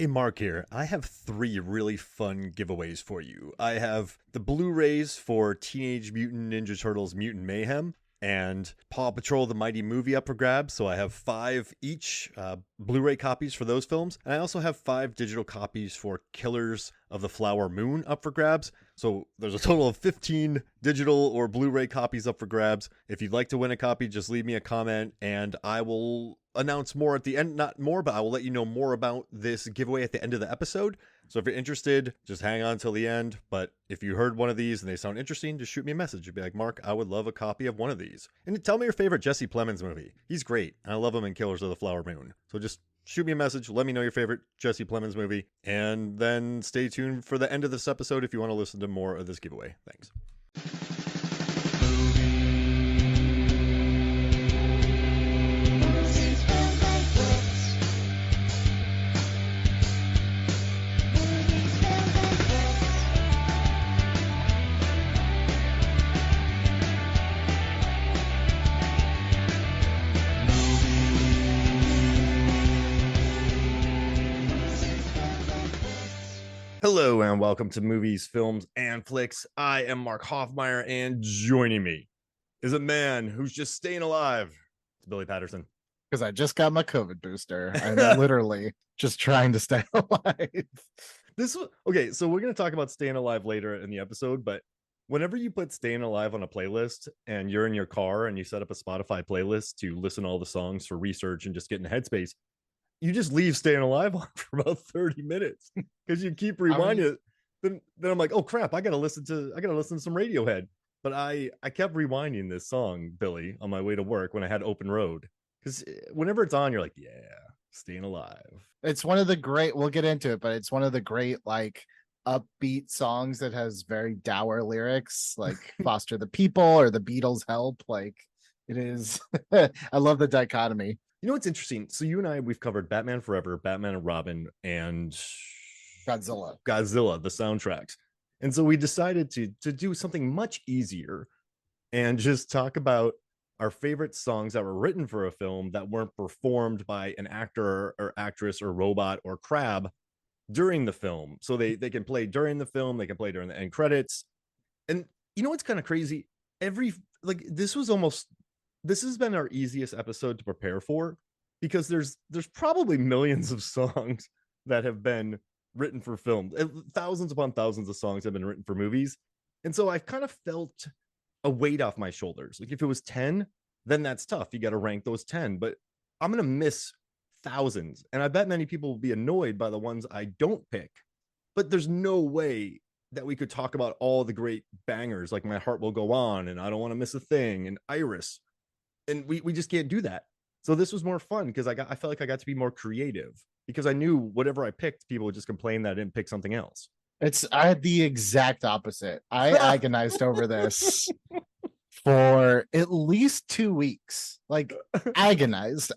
Hey, Mark here. I have three really fun giveaways for you. I have the Blu-rays for Teenage Mutant Ninja Turtles Mutant Mayhem and Paw Patrol the Mighty Movie up for grabs. So I have five each Blu-ray copies for those films. And I also have five digital copies for Killers of the Flower Moon up for grabs. So there's a total of 15 digital or Blu-ray copies up for grabs. If you'd like to win a copy, just leave me a comment and I will announce more at the end. Not more, but I will let you know more about this giveaway at the end of the episode. So if you're interested, just hang on till the end. But if you heard one of these and they sound interesting, just shoot me a message. You'd be like, Mark, I would love a copy of one of these. And tell me your favorite Jesse Plemons movie. He's great. I love him in Killers of the Flower Moon. So just shoot me a message. Let me know your favorite Jesse Plemons movie. And then stay tuned for the end of this episode if you want to listen to more of this giveaway. Thanks. Hello and welcome to Movies, Films, and Flicks. I am Mark Hoffmeyer, and joining me is a man who's just staying alive. It's Billy Patterson. Because I just got my COVID booster. I'm literally just trying to stay alive. Okay, so we're going to talk about staying alive later in the episode, but whenever you put staying alive on a playlist and you're in your car and you set up a Spotify playlist to listen to all the songs for research and just get in the headspace, you just leave staying alive on for about 30 minutes because you keep rewinding it. Then I'm like, oh crap, I gotta listen to some Radiohead. But I kept rewinding this song, Billy, on my way to work when I had open road. Because whenever it's on, you're like, yeah, staying alive. It's one of the great, we'll get into it, but it's one of the great like upbeat songs that has very dour lyrics, like Foster the People or the Beatles Help. Like it is. I love the dichotomy. You know what's interesting? So you and I, we've covered Batman Forever, Batman and Robin, and Godzilla, the soundtracks. And so we decided to do something much easier and just talk about our favorite songs that were written for a film that weren't performed by an actor or actress or robot or crab during the film. So they can play during the film, they can play during the end credits. And you know what's kind of crazy? This has been our easiest episode to prepare for because there's probably millions of songs that have been written for film. Thousands upon thousands of songs have been written for movies. And so I've kind of felt a weight off my shoulders. Like if it was 10, then that's tough. You got to rank those 10, but I'm going to miss thousands. And I bet many people will be annoyed by the ones I don't pick, but there's no way that we could talk about all the great bangers like My Heart Will Go On and I Don't Want to Miss a Thing and Iris. And we just can't do that. So this was more fun because I felt like I got to be more creative because I knew whatever I picked, people would just complain that I didn't pick something else. I had the exact opposite. I agonized over this for at least 2 weeks, like agonized.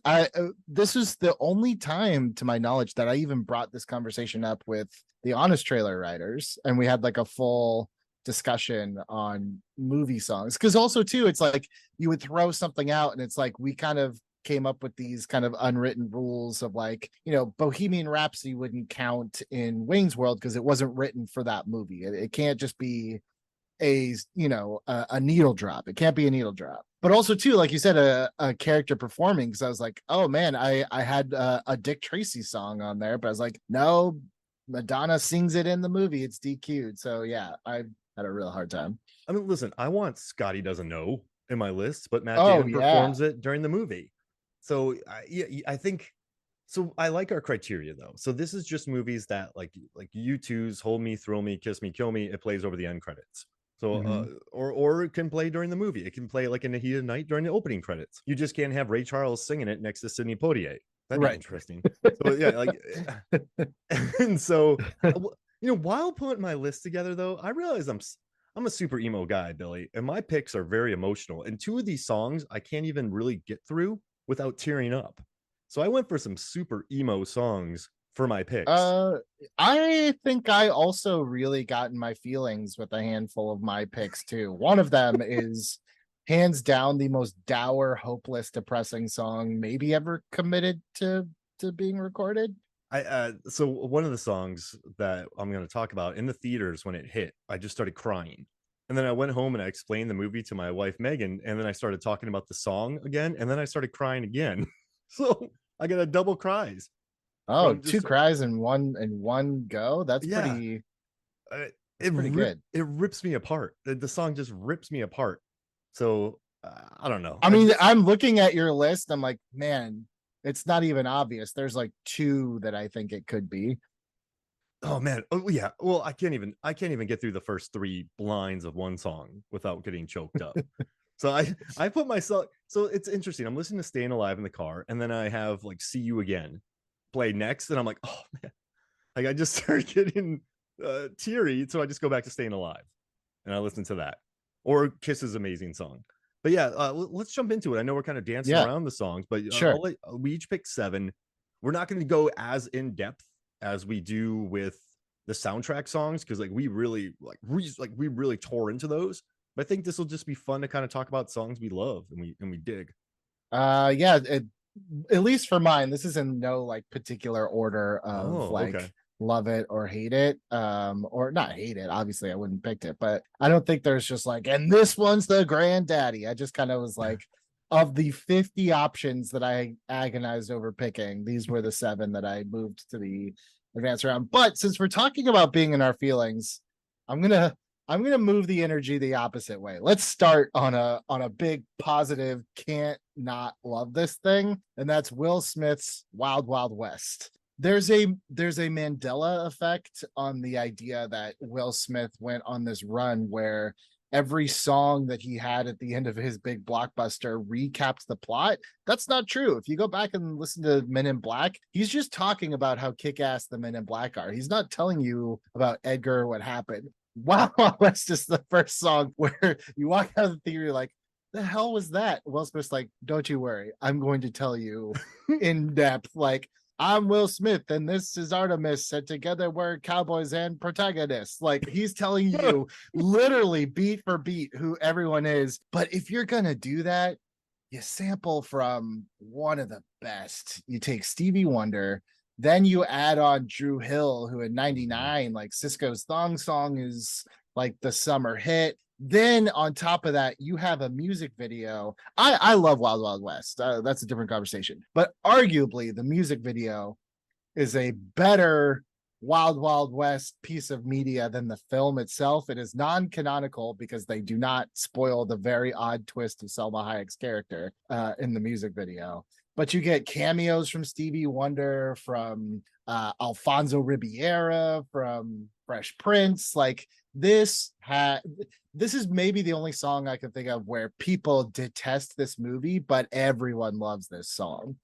This was the only time to my knowledge that I even brought this conversation up with the Honest Trailer writers. And we had like a full discussion on movie songs. Because also too, it's like you would throw something out and it's like we kind of came up with these kind of unwritten rules of like, Bohemian Rhapsody wouldn't count in Wayne's World because it wasn't written for that movie. It can't just be a needle drop. It can't be a needle drop. But also too, like you said, a character performing, because I was like, oh man, I had a Dick Tracy song on there, but I was like, no, Madonna sings it in the movie. It's DQ'd. So yeah, I had a real hard time. I mean, listen, I want Scotty Doesn't Know in my list, but Matt Damon performs it during the movie. So I think so. I like our criteria though. So this is just movies that like U2's Hold Me, Thrill Me, Kiss Me, Kill Me. It plays over the end credits. So or it can play during the movie. It can play like in A Heat of Night during the opening credits. You just can't have Ray Charles singing it next to Sidney Poitier. That'd be interesting. So yeah, like and so while putting my list together though, I realize I'm a super emo guy, Billy, and my picks are very emotional. And two of these songs I can't even really get through without tearing up. So I went for some super emo songs for my picks. I think I also really got in my feelings with a handful of my picks too. One of them is hands down the most dour, hopeless, depressing song maybe ever committed to being recorded. So one of the songs that I'm going to talk about in the theaters when it hit, I just started crying. And then I went home and I explained the movie to my wife Megan, and then I started talking about the song again, and then I started crying again. So I got a double cries Oh, from two just cries in one go. yeah. Uh, That's pretty good. it rips me apart. The song just rips me apart. So I don't know. I mean, I'm looking at your list. I'm like, man, it's not even obvious. There's like two that I think it could be. Oh man. Oh yeah. Well, I can't even get through the first three lines of one song without getting choked up. So I put myself, so it's interesting. I'm listening to Staying Alive in the car, and then I have like See You Again play next, and I'm like, oh man. Like I just start getting teary, so I just go back to Staying Alive and I listen to that. Or Kiss's amazing song. But yeah, let's jump into it. I know we're kind of dancing Yeah, around the songs, but sure. we each pick seven. We're not going to go as in depth as we do with the soundtrack songs because like we really we really tore into those. But I think this will just be fun to kind of talk about songs we love and we dig. Yeah, at least for mine, this is in no like particular order of Oh, okay. like love it or hate it. Or not hate it. Obviously, I wouldn't pick it, but I don't think there's just like, and this one's the granddaddy. I just kind of was like, of the 50 options that I agonized over picking, these were the seven that I moved to the advanced round. But since we're talking about being in our feelings, I'm gonna move the energy the opposite way. Let's start on a big positive, can't not love this thing, and that's Will Smith's Wild Wild West. There's a Mandela effect on the idea that Will Smith went on this run where every song that he had at the end of his big blockbuster recapped the plot. That's not true. If you go back and listen to Men in Black, he's just talking about how kick-ass the Men in Black are. He's not telling you about Edgar or what happened. Wow, West is the first song where you walk out of the theater, you're like, the hell was that? Will Smith's like, don't you worry, I'm going to tell you in depth. Like, I'm Will Smith and this is Artemis, and together we're cowboys and protagonists. Like, he's telling you literally beat for beat who everyone is. But if you're gonna do that, you sample from one of the best. You take Stevie Wonder, then you add on Drew Hill, who in '99, like Cisco's Thong Song is like the summer hit. Then on top of that, you have a music video. I love Wild Wild West. That's a different conversation. But arguably, the music video is a better Wild Wild West piece of media than the film itself. It is non-canonical because they do not spoil the very odd twist of Selma Hayek's character in the music video. But you get cameos from Stevie Wonder, from Alfonso Ribeira, from Fresh Prince. Like this is maybe the only song I can think of where people detest this movie, but everyone loves this song.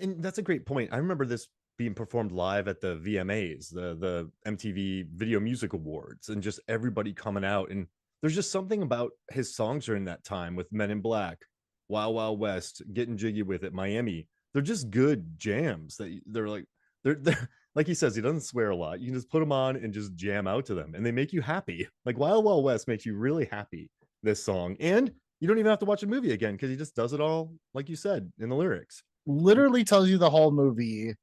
And that's a great point. I remember this being performed live at the VMAs, the MTV Video Music Awards, and just everybody coming out. And there's just something about his songs during that time with Men in Black, Wild Wild West, Getting Jiggy with It, Miami. They're just good jams that they're like he says, he doesn't swear a lot. You can just put them on and just jam out to them, and they make you happy. Like Wild Wild West makes you really happy. This song, and you don't even have to watch a movie again because he just does it all, like you said, in the lyrics. Literally tells you the whole movie,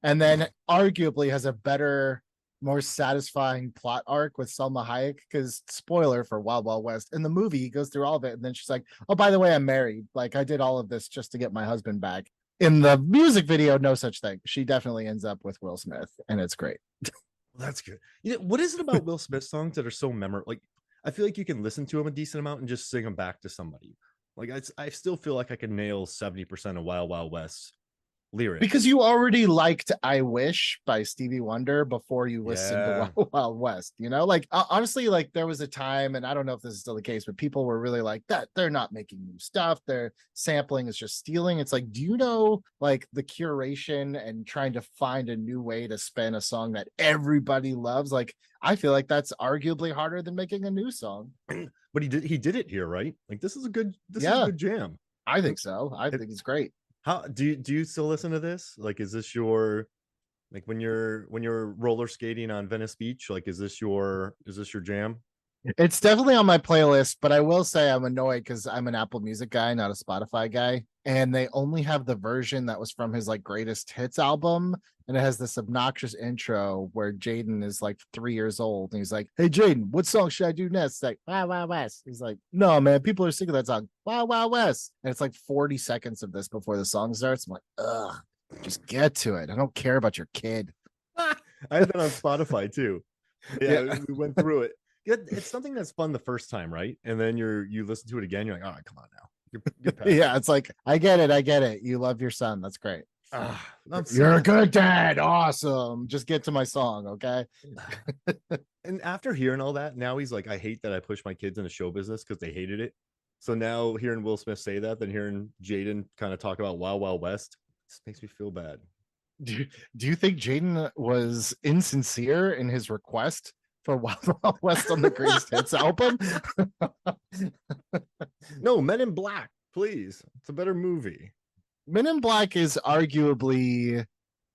and then arguably has a better, more satisfying plot arc with Selma Hayek. Because spoiler for Wild Wild West, in the movie he goes through all of it, and then she's like, "Oh, by the way, I'm married. Like I did all of this just to get my husband back." In the music video, no such thing. She definitely ends up with Will Smith, and it's great. Well, that's good. What is it about Will Smith songs that are so memorable? Like, I feel like you can listen to them a decent amount and just sing them back to somebody. Like, I still feel like I can nail 70% of Wild Wild West Because lyrics. you already liked I Wish by Stevie Wonder before you listened to Yeah. Wild Wild West, you know? Like honestly, like there was a time, and I don't know if this is still the case, but people were really like that they're not making new stuff, their sampling is just stealing. It's like, do you know like the curation and trying to find a new way to spin a song that everybody loves? Like I feel like that's arguably harder than making a new song. But he did it here, right? Like this is a Yeah, good jam. I think so. I think it's great. How do you still listen to this? Like, is this your, like when you're roller skating on Venice Beach? Like, is this your jam? It's definitely on my playlist, but I will say I'm annoyed because I'm an Apple Music guy, not a Spotify guy. And they only have the version that was from his like greatest hits album. And it has this obnoxious intro where Jaden is like 3 years old. And he's like, "Hey, Jaden, what song should I do next?" It's like, "Wow, Wow, West." He's like, "No, man, people are singing that song, Wow, Wow, West." And it's like 40 seconds of this before the song starts. I'm like, ugh, just get to it. I don't care about your kid. I had that on Spotify too. Yeah, Yeah. we went through it. It's something that's fun the first time, right? And then you listen to it again, you're like, oh, come on now, get past Yeah. It's like, I get it. I get it. You love your son. That's great. I'm You're a sad. good dad. Awesome. Just get to my song, okay? And after hearing all that, now he's like, I hate that I pushed my kids into show business because they hated it. So now hearing Will Smith say that, then hearing Jaden kind of talk about Wild Wild West, this makes me feel bad. Do, do you think Jaden was insincere in his request for Wild Wild West on the Greatest Hits album? No, Men in Black, please. It's a better movie. Men in Black is arguably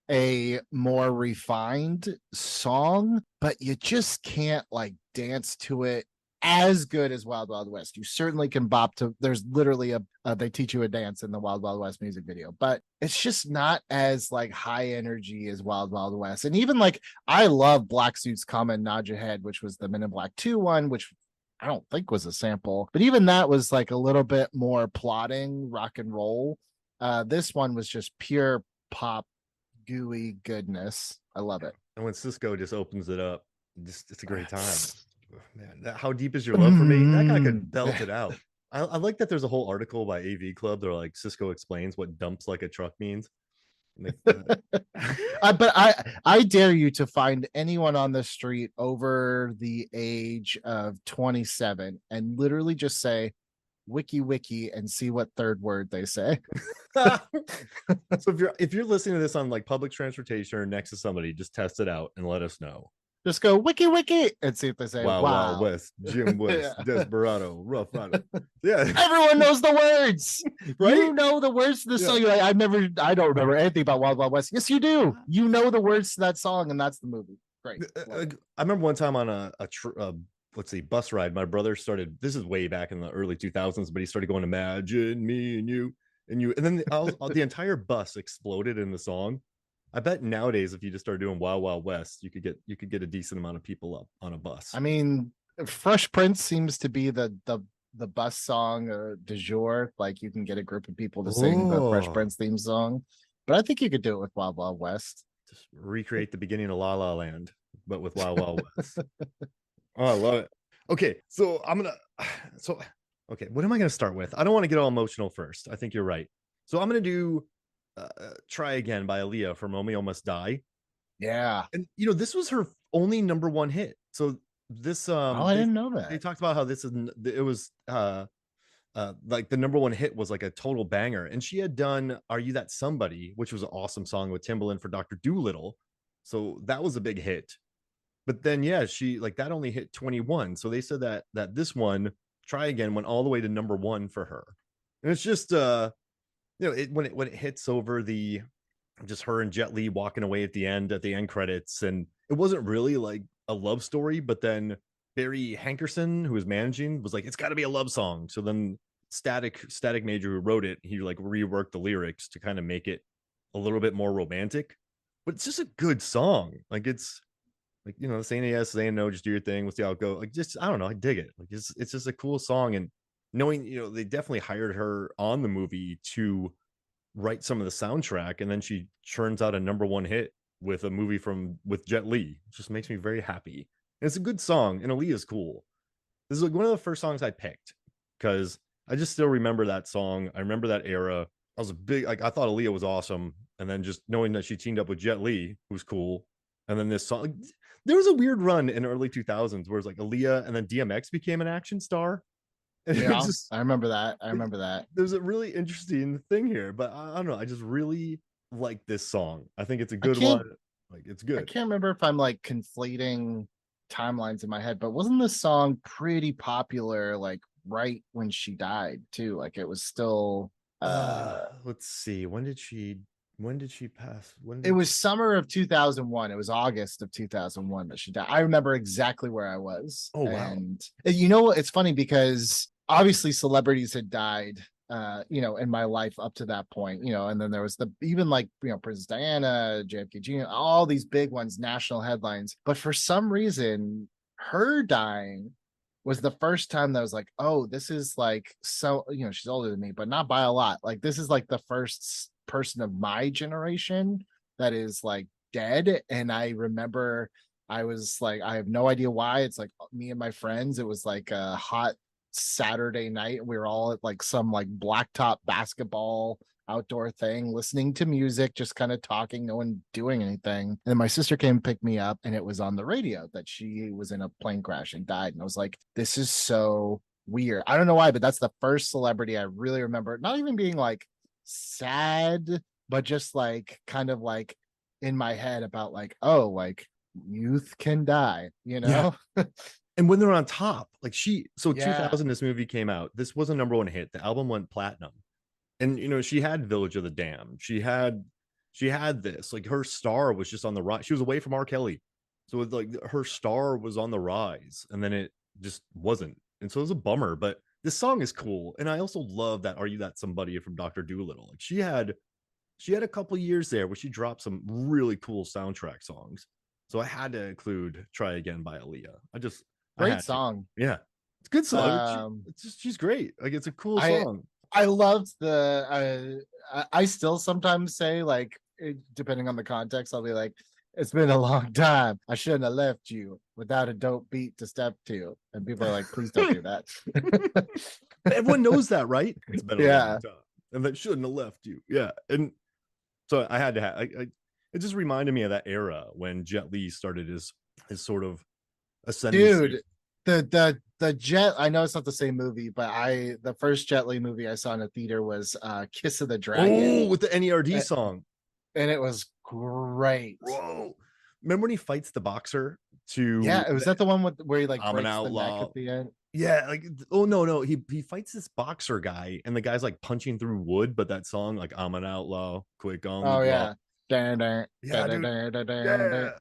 a more refined song, but you just can't like dance to it as good as Wild Wild West. You certainly can bop to. There's literally a they teach you a dance in the Wild Wild West music video, but it's just not as like high energy as Wild Wild West. And even like I love Black Suits Come and Nod Your Head, which was the Men in Black 2 one, which I don't think was a sample, but even that was like a little bit more plotting rock and roll. This one was just pure pop gooey goodness. I love it. And when Cisco just opens it up, just it's a great time. Man, how deep is your love for me? That guy could belt it out. I like that there's a whole article by AV Club. They're like, Cisco explains what dumps like a truck means. But I dare you to find anyone on the street over the age of 27 and literally just say wiki wiki and see what third word they say. So if you're listening to this on like public transportation or next to somebody, just test it out and let us know. Just go wiki wiki and see if they say Wow, wow. wow, West, Jim West, Yeah. Desperado, Rough Rider. Yeah, Everyone knows the words, right? You know the words to the song. You're like, I don't remember anything about Wild Wild West. Yes, you do. You know the words to that song, and that's the movie. Great. I remember one time on a let's see, bus ride. My brother started. This is way back in the early 2000s, but he started going, "Imagine me and you and you," and then the entire bus exploded in the song. I bet nowadays, if you just start doing Wild Wild West, you could get a decent amount of people up on a bus. I mean, Fresh Prince seems to be the bus song du jour. Like you can get a group of people to sing the Fresh Prince theme song, but I think you could do it with Wild Wild West. Just recreate the beginning of La La Land, but with Wild Wild West. Oh, I love it. Okay, so okay, what am I gonna start with? I don't want to get all emotional first. I think you're right. So I'm gonna do Try Again by Aaliyah from Romeo Must Die. Yeah. And this was her only number one hit. So this I didn't know they that. talked about how it was like the number one hit was like a total banger. And she had done Are You That Somebody, which was an awesome song with Timbaland for Dr. Doolittle. So that was a big hit. But then yeah, she like that only hit 21. So they said that this one, Try Again, went all the way to number one for her. And it's just when it hits over the just her and Jet Li walking away at the end credits, and it wasn't really like a love story, but then Barry Hankerson, who was managing, was like, it's got to be a love song. So then Static Major, who wrote it, he like reworked the lyrics to kind of make it a little bit more romantic. But it's just a good song. Like it's like saying yes, saying no, just do your thing. We'll see how it goes. Like just I don't know, I dig it. Like it's just a cool song, and knowing they definitely hired her on the movie to write some of the soundtrack, and then she churns out a number one hit with a movie with Jet Li. It just makes me very happy. And it's a good song, and Aaliyah's cool. This is like one of the first songs I picked because I just still remember that song. I remember that era. I was a big I thought Aaliyah was awesome, and then just knowing that she teamed up with Jet Li, who's cool, and then this song. There was a weird run in early 2000s where it's like Aaliyah and then DMX became an action star. Yeah, I remember that. There's a really interesting thing here, but I don't know. I just really like this song. I think it's a good one. Like it's good. I can't remember if I'm like conflating timelines in my head, but wasn't this song pretty popular like right when she died too? Like it was still Let's see. When did she When did she pass? When It did was summer of 2001. It was August of 2001 that she died. I remember exactly where I was. Oh wow. And you know what? It's funny because obviously celebrities had died, in my life up to that point, and then there was even like, Princess Diana, JFK Jr., all these big ones, national headlines. But for some reason, her dying was the first time that I was like, oh, this is like, so, she's older than me, but not by a lot. Like, this is like the first person of my generation that is like dead. And I remember I was like, I have no idea why. It's like me and my friends, it was like a hot Saturday night. We were all at like some like blacktop basketball outdoor thing, listening to music, just kind of talking, no one doing anything. And then my sister came and picked me up, and it was on the radio that she was in a plane crash and died. And I was like, this is so weird. I don't know why, but that's the first celebrity I really remember not even being like sad, but just like kind of like in my head about like, oh, like youth can die, Yeah. And when they're on top, like so Yeah. 2000, this movie came out. This was a number one hit. The album went platinum. And she had Village of the Damned. She had this. Like her star was just on the rise. She was away from R. Kelly. So it's like her star was on the rise, and then it just wasn't. And so it was a bummer. But this song is cool. And I also love that Are You That Somebody from Dr. Dolittle. Like she had a couple years there where she dropped some really cool soundtrack songs. So I had to include Try Again by Aaliyah. I Great had to. song. Yeah. It's a good song. um She's great. Like it's a cool I song. I loved I still sometimes say like, depending on the context, I'll be like, it's been a long time. I shouldn't have left you without a dope beat to step to. And people are like, please don't do that. Everyone knows that, right? It's been a long Yeah. time, and that shouldn't have left you. Yeah, and so I had to have. It just reminded me of that era when Jet Li started his sort of ascendancy. Dude, the Jet, I know it's not the same movie, but the first Jet Li movie I saw in a theater was Kiss of the Dragon. Oh, with the NERD song. And it was great. Whoa! Remember when he fights the boxer to Yeah, was that the one where he like I'm an breaks the neck outlaw? at the end? Yeah, like oh no, he fights this boxer guy, and the guy's like punching through wood. But that song, like I'm an outlaw, quick on the Oh draw. yeah. Dun, dun, Yeah, dun, dun, dude. dun, dun, dun, dun. Yeah.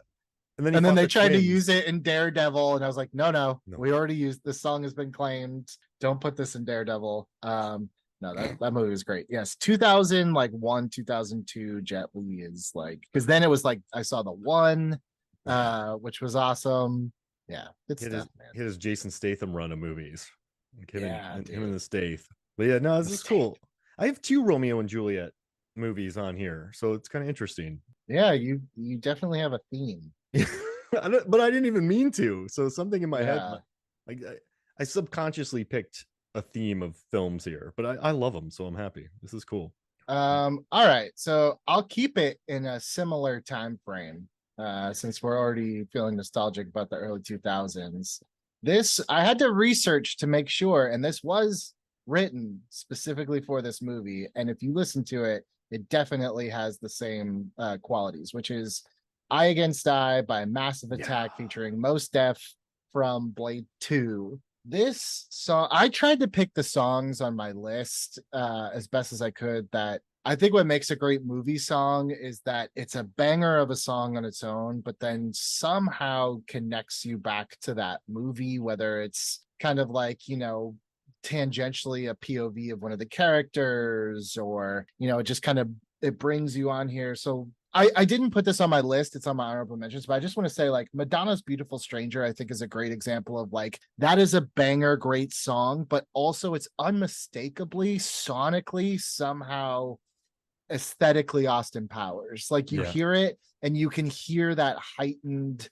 And then he And then fought they the tried to use twins. it in Daredevil, and I was like, no, No. we already used this song has been claimed. Don't put this in Daredevil. No, that movie was great. Yes, 2000 like 2002 Jet Li is like, because then it was like I saw the one, Yeah. which was awesome. Yeah, good Hit stuff, his man. hit his Jason Statham run of movies. Like Yeah, him and dude. the Stath. But yeah, no, this is Mistake. cool. I have 2 Romeo and Juliet movies on here, so it's kind of interesting. Yeah, you definitely have a theme. But I didn't even mean to. So something in my head, Yeah. like I subconsciously picked a theme of films here, but I love them, so I'm happy. This is cool. All right, so I'll keep it in a similar time frame, since we're already feeling nostalgic about the early 2000s. This I had to research to make sure, and this was written specifically for this movie, and if you listen to it, it definitely has the same qualities, which is I Against I by Massive Attack featuring Mos Def from Blade 2. This song, I tried to pick the songs on my list as best as I could. That I think what makes a great movie song is that it's a banger of a song on its own, but then somehow connects you back to that movie, whether it's kind of like, tangentially a POV of one of the characters, or, it just kind of, it brings you on here. So I didn't put this on my list. It's on my honorable mentions, but I just want to say like Madonna's Beautiful Stranger, I think is a great example of like, that is a banger, great song, but also it's unmistakably sonically somehow aesthetically Austin Powers. Like you Yeah. hear it and you can hear that heightened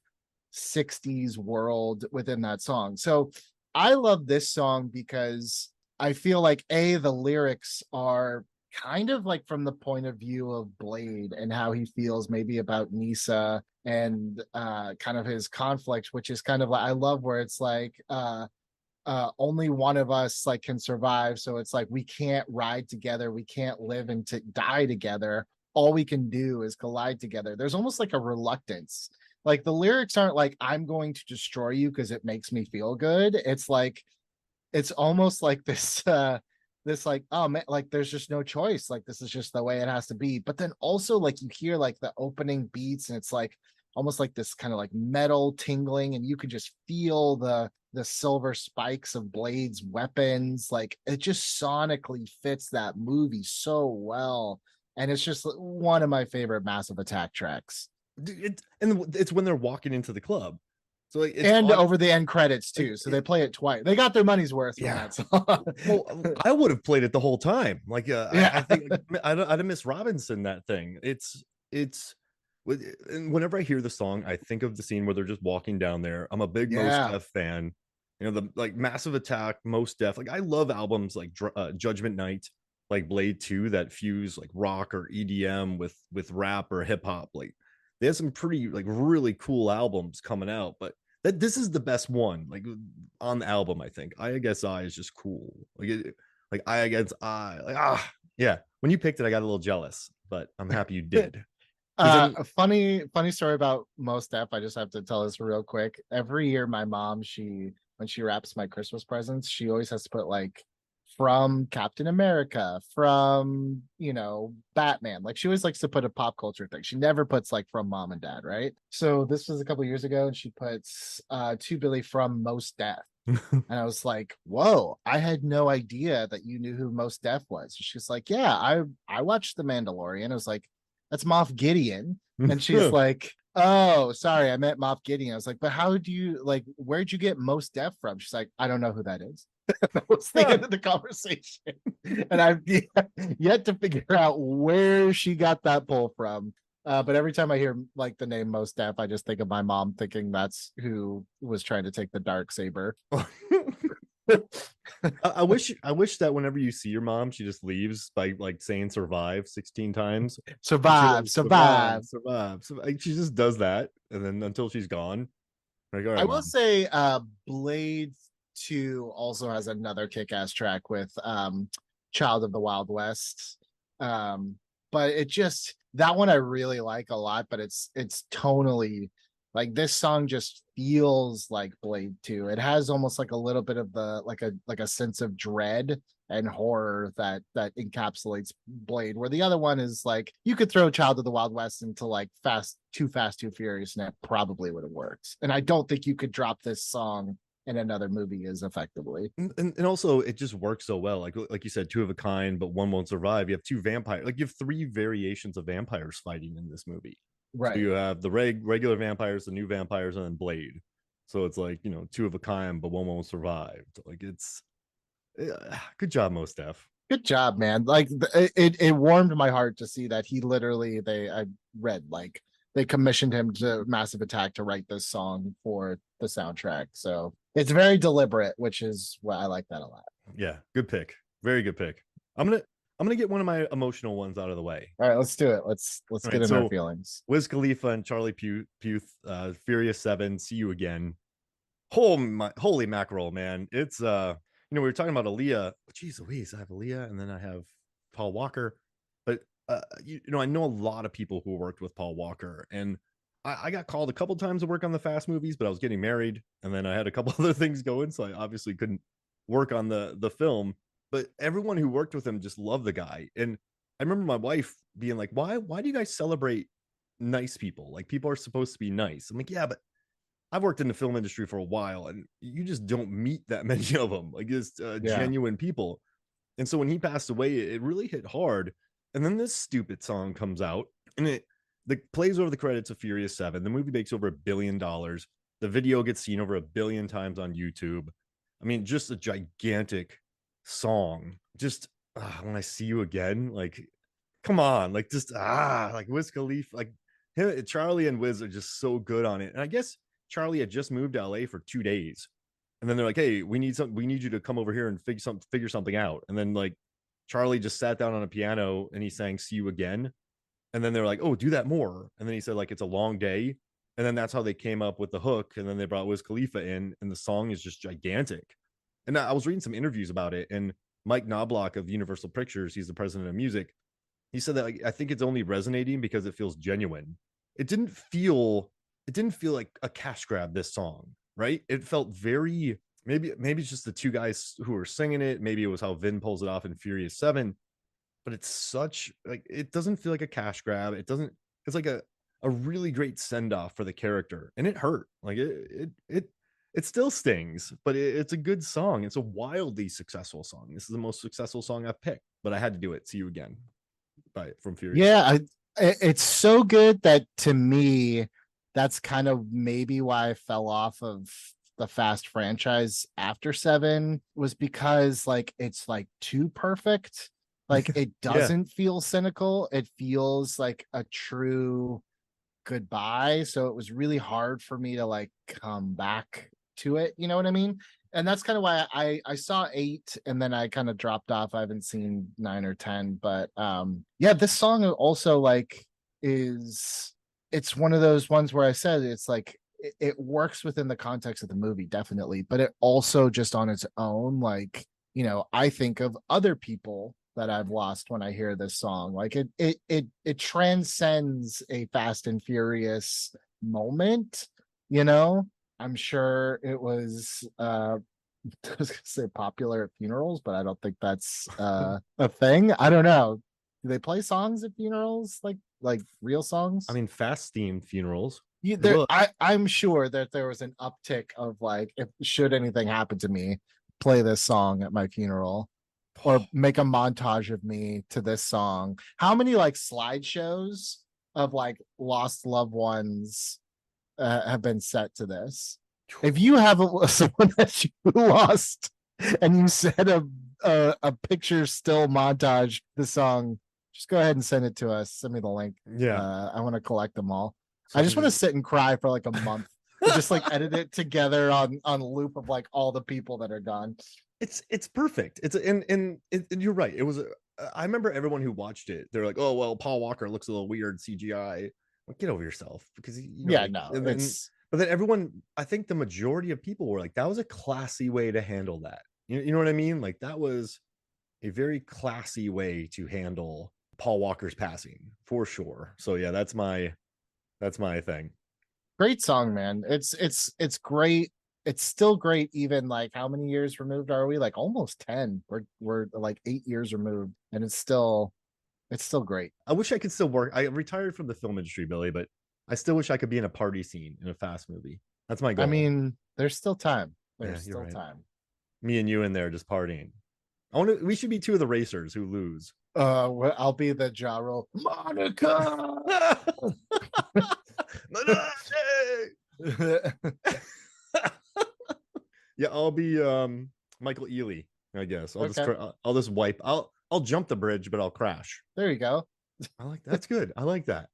60s world within that song. So I love this song because I feel like the lyrics are kind of like from the point of view of Blade and how he feels maybe about Nisa and kind of his conflict, which is kind of like, I love where it's like only one of us like can survive, so it's like we can't ride together, we can't live and die together, all we can do is collide together. There's almost like a reluctance, like the lyrics aren't like I'm going to destroy you because it makes me feel good. It's like it's almost like this this like, oh man, like there's just no choice, like this is just the way it has to be. But then also like you hear like the opening beats and it's like almost like this kind of like metal tingling, and you can just feel the silver spikes of Blade's weapons. Like it just sonically fits that movie so well, and it's just one of my favorite Massive Attack tracks. And it's when they're walking into the club, so like it's And on, over the end credits too, like so they play it twice. They got their money's worth from yeah. that song. Well, I would have played it the whole time. Like, I Yeah. think I'd have Miss Robinson that thing. And whenever I hear the song, I think of the scene where they're just walking down there. I'm a big Mos Yeah. Def fan. You know, the like Massive Attack, Mos Def. Like, I love albums like Judgment Night, like Blade 2, that fuse like rock or EDM with rap or hip hop. Like, they have some pretty like really cool albums coming out, but this is the best one like on the album. I think I Guess I is just cool. Like I Guess I, like, yeah, when you picked it I got a little jealous, but I'm happy you did. A funny story about Mos Def. I just have to tell this real quick. Every year my mom, she when she wraps my Christmas presents, she always has to put like from Captain America, from Batman. Like she always likes to put a pop culture thing. She never puts like from mom and dad, right? So this was a couple years ago, and she puts to Billy from Mos Def. And I was like, whoa, I had no idea that you knew who Mos Def was. She's like, yeah, I watched The Mandalorian. I was like, that's Moff Gideon. And she's like, oh, sorry, I meant Moff Gideon. I was like, but how do you like, where'd you get Mos Def from? She's like, I don't know who that is. That was the end of the conversation. And I've yet to figure out where she got that pull from. But every time I hear like the name Mos Def, I just think of my mom thinking that's who was trying to take the dark saber. I wish that whenever you see your mom, she just leaves by like saying survive 16 times. Survive. Survive. Like, she just does that, and then until she's gone. Like, all right, I will Mom. say Blade 2 also has another kick-ass track with Child of the Wild West. But it just, that one I really like a lot, but it's tonally like this song just feels like Blade 2. It has almost like a little bit of the like a sense of dread and horror that encapsulates Blade, where the other one is like you could throw Child of the Wild West into like Too Fast, Too Furious, and it probably would have worked. And I don't think you could drop this song in another movie as effectively. And also it just works so well. Like you said, two of a kind, but one won't survive. You have two vampires. Like you have three variations of vampires fighting in this movie. Right. So you have the regular vampires, the new vampires, and then Blade. So it's like, two of a kind, but one won't survive. Like it's good job, Mos Def. Good job, man. Like it warmed my heart to see that he literally I read like they commissioned him to Massive Attack to write this song for the soundtrack. So it's very deliberate, which is why I like that a lot. Yeah, good pick. Very good pick. I'm gonna get one of my emotional ones out of the way. All right, let's do it. Let's get in our feelings. Wiz Khalifa and Charlie Puth, Furious 7, See You Again. Holy mackerel, man. It's we were talking about Aaliyah. Jeez Louise, I have Aaliyah and then I have Paul Walker. But I know a lot of people who worked with Paul Walker, and I got called a couple times to work on the Fast movies, but I was getting married and then I had a couple other things going, so I obviously couldn't work on the film. But everyone who worked with him just loved the guy. And I remember my wife being like, why do you guys celebrate nice people? Like, people are supposed to be nice. I'm like, yeah, but I've worked in the film industry for a while and you just don't meet that many of them. Like, it's genuine people. And so when he passed away, it really hit hard. And then this stupid song comes out and it plays over the credits of Furious 7. The movie makes over $1 billion. The video gets seen over 1 billion times on YouTube. I mean, just a gigantic song. Just when I See You Again, like, come on, like, just like Wiz Khalifa, like Charlie and Wiz are just so good on it. And I guess Charlie had just moved to LA for 2 days, and then they're like, hey, we need you to come over here and figure something out. And then like Charlie just sat down on a piano and he sang See You Again, and then they're like, oh, do that more. And then he said like, it's a long day. And then that's how they came up with the hook. And then they brought Wiz Khalifa in, and the song is just gigantic. And I was reading some interviews about it, and Mike Knobloch of Universal Pictures, he's the president of music, he said that like, I think it's only resonating because it feels genuine. It didn't feel like a cash grab, this song, right? It felt very maybe it's just the two guys who were singing it. Maybe it was how Vin pulls it off in Furious 7, but it's such like it doesn't feel like a cash grab. It doesn't. It's like a really great send off for the character, and it hurt. Like it still stings, but it's a good song. It's a wildly successful song. This is the most successful song I've picked, but I had to do it. See You Again from Furious. Yeah, it's so good that to me, that's kind of maybe why I fell off of the Fast franchise after 7, was because like it's like too perfect. Like it Yeah. doesn't feel cynical. It feels like a true goodbye. So it was really hard for me to like come back to it. You know what I mean? And that's kind of why I saw 8 and then I kind of dropped off. I haven't seen 9 or 10, but yeah, this song also like it's one of those ones where I said it's like it works within the context of the movie, definitely, but it also just on its own, like, you know, I think of other people that I've lost when I hear this song. Like it transcends a Fast and Furious moment, you know. I'm sure it was I was gonna say popular at funerals, but I don't think that's a thing. I don't know. Do they play songs at funerals, like real songs? I mean, Fast themed funerals. Yeah, They will. I'm sure that there was an uptick of like, if should anything happen to me, play this song at my funeral, or make a montage of me to this song. How many like slideshows of like lost loved ones have been set to this? If you have someone that you lost and you set a picture still montage the song, just go ahead and send it to us. Send me the link. Yeah. I want to collect them all. So I just want to sit and cry for like a month and just like edit it together on loop of like all the people that are gone. It's perfect. It's and you're right. It was. I remember everyone who watched it. They're like, "Oh well, Paul Walker looks a little weird CGI." Like, get over yourself, because you know, Yeah, like, no, and then, it's but then everyone, I think the majority of people were like, "That was a classy way to handle that." You know what I mean? Like that was a very classy way to handle Paul Walker's passing for sure. So yeah, that's my thing. great song, man. It's great. It's still great, even like how many years removed are we? Like almost 10. We're like 8 years removed, and it's still great. I wish I could still work. I retired from the film industry, Billy, but I still wish I could be in a party scene in a Fast movie. That's my goal. I mean, there's still time. There's Yeah, you're still right. time. Me and you in there just partying. I want to. We should be two of the racers who lose. I'll be the jaw roll. Monica. Yeah, I'll be Michael Ealy, I guess. Okay. I'll just wipe. I'll jump the bridge, but I'll crash. There you go. I like that's good. I like that.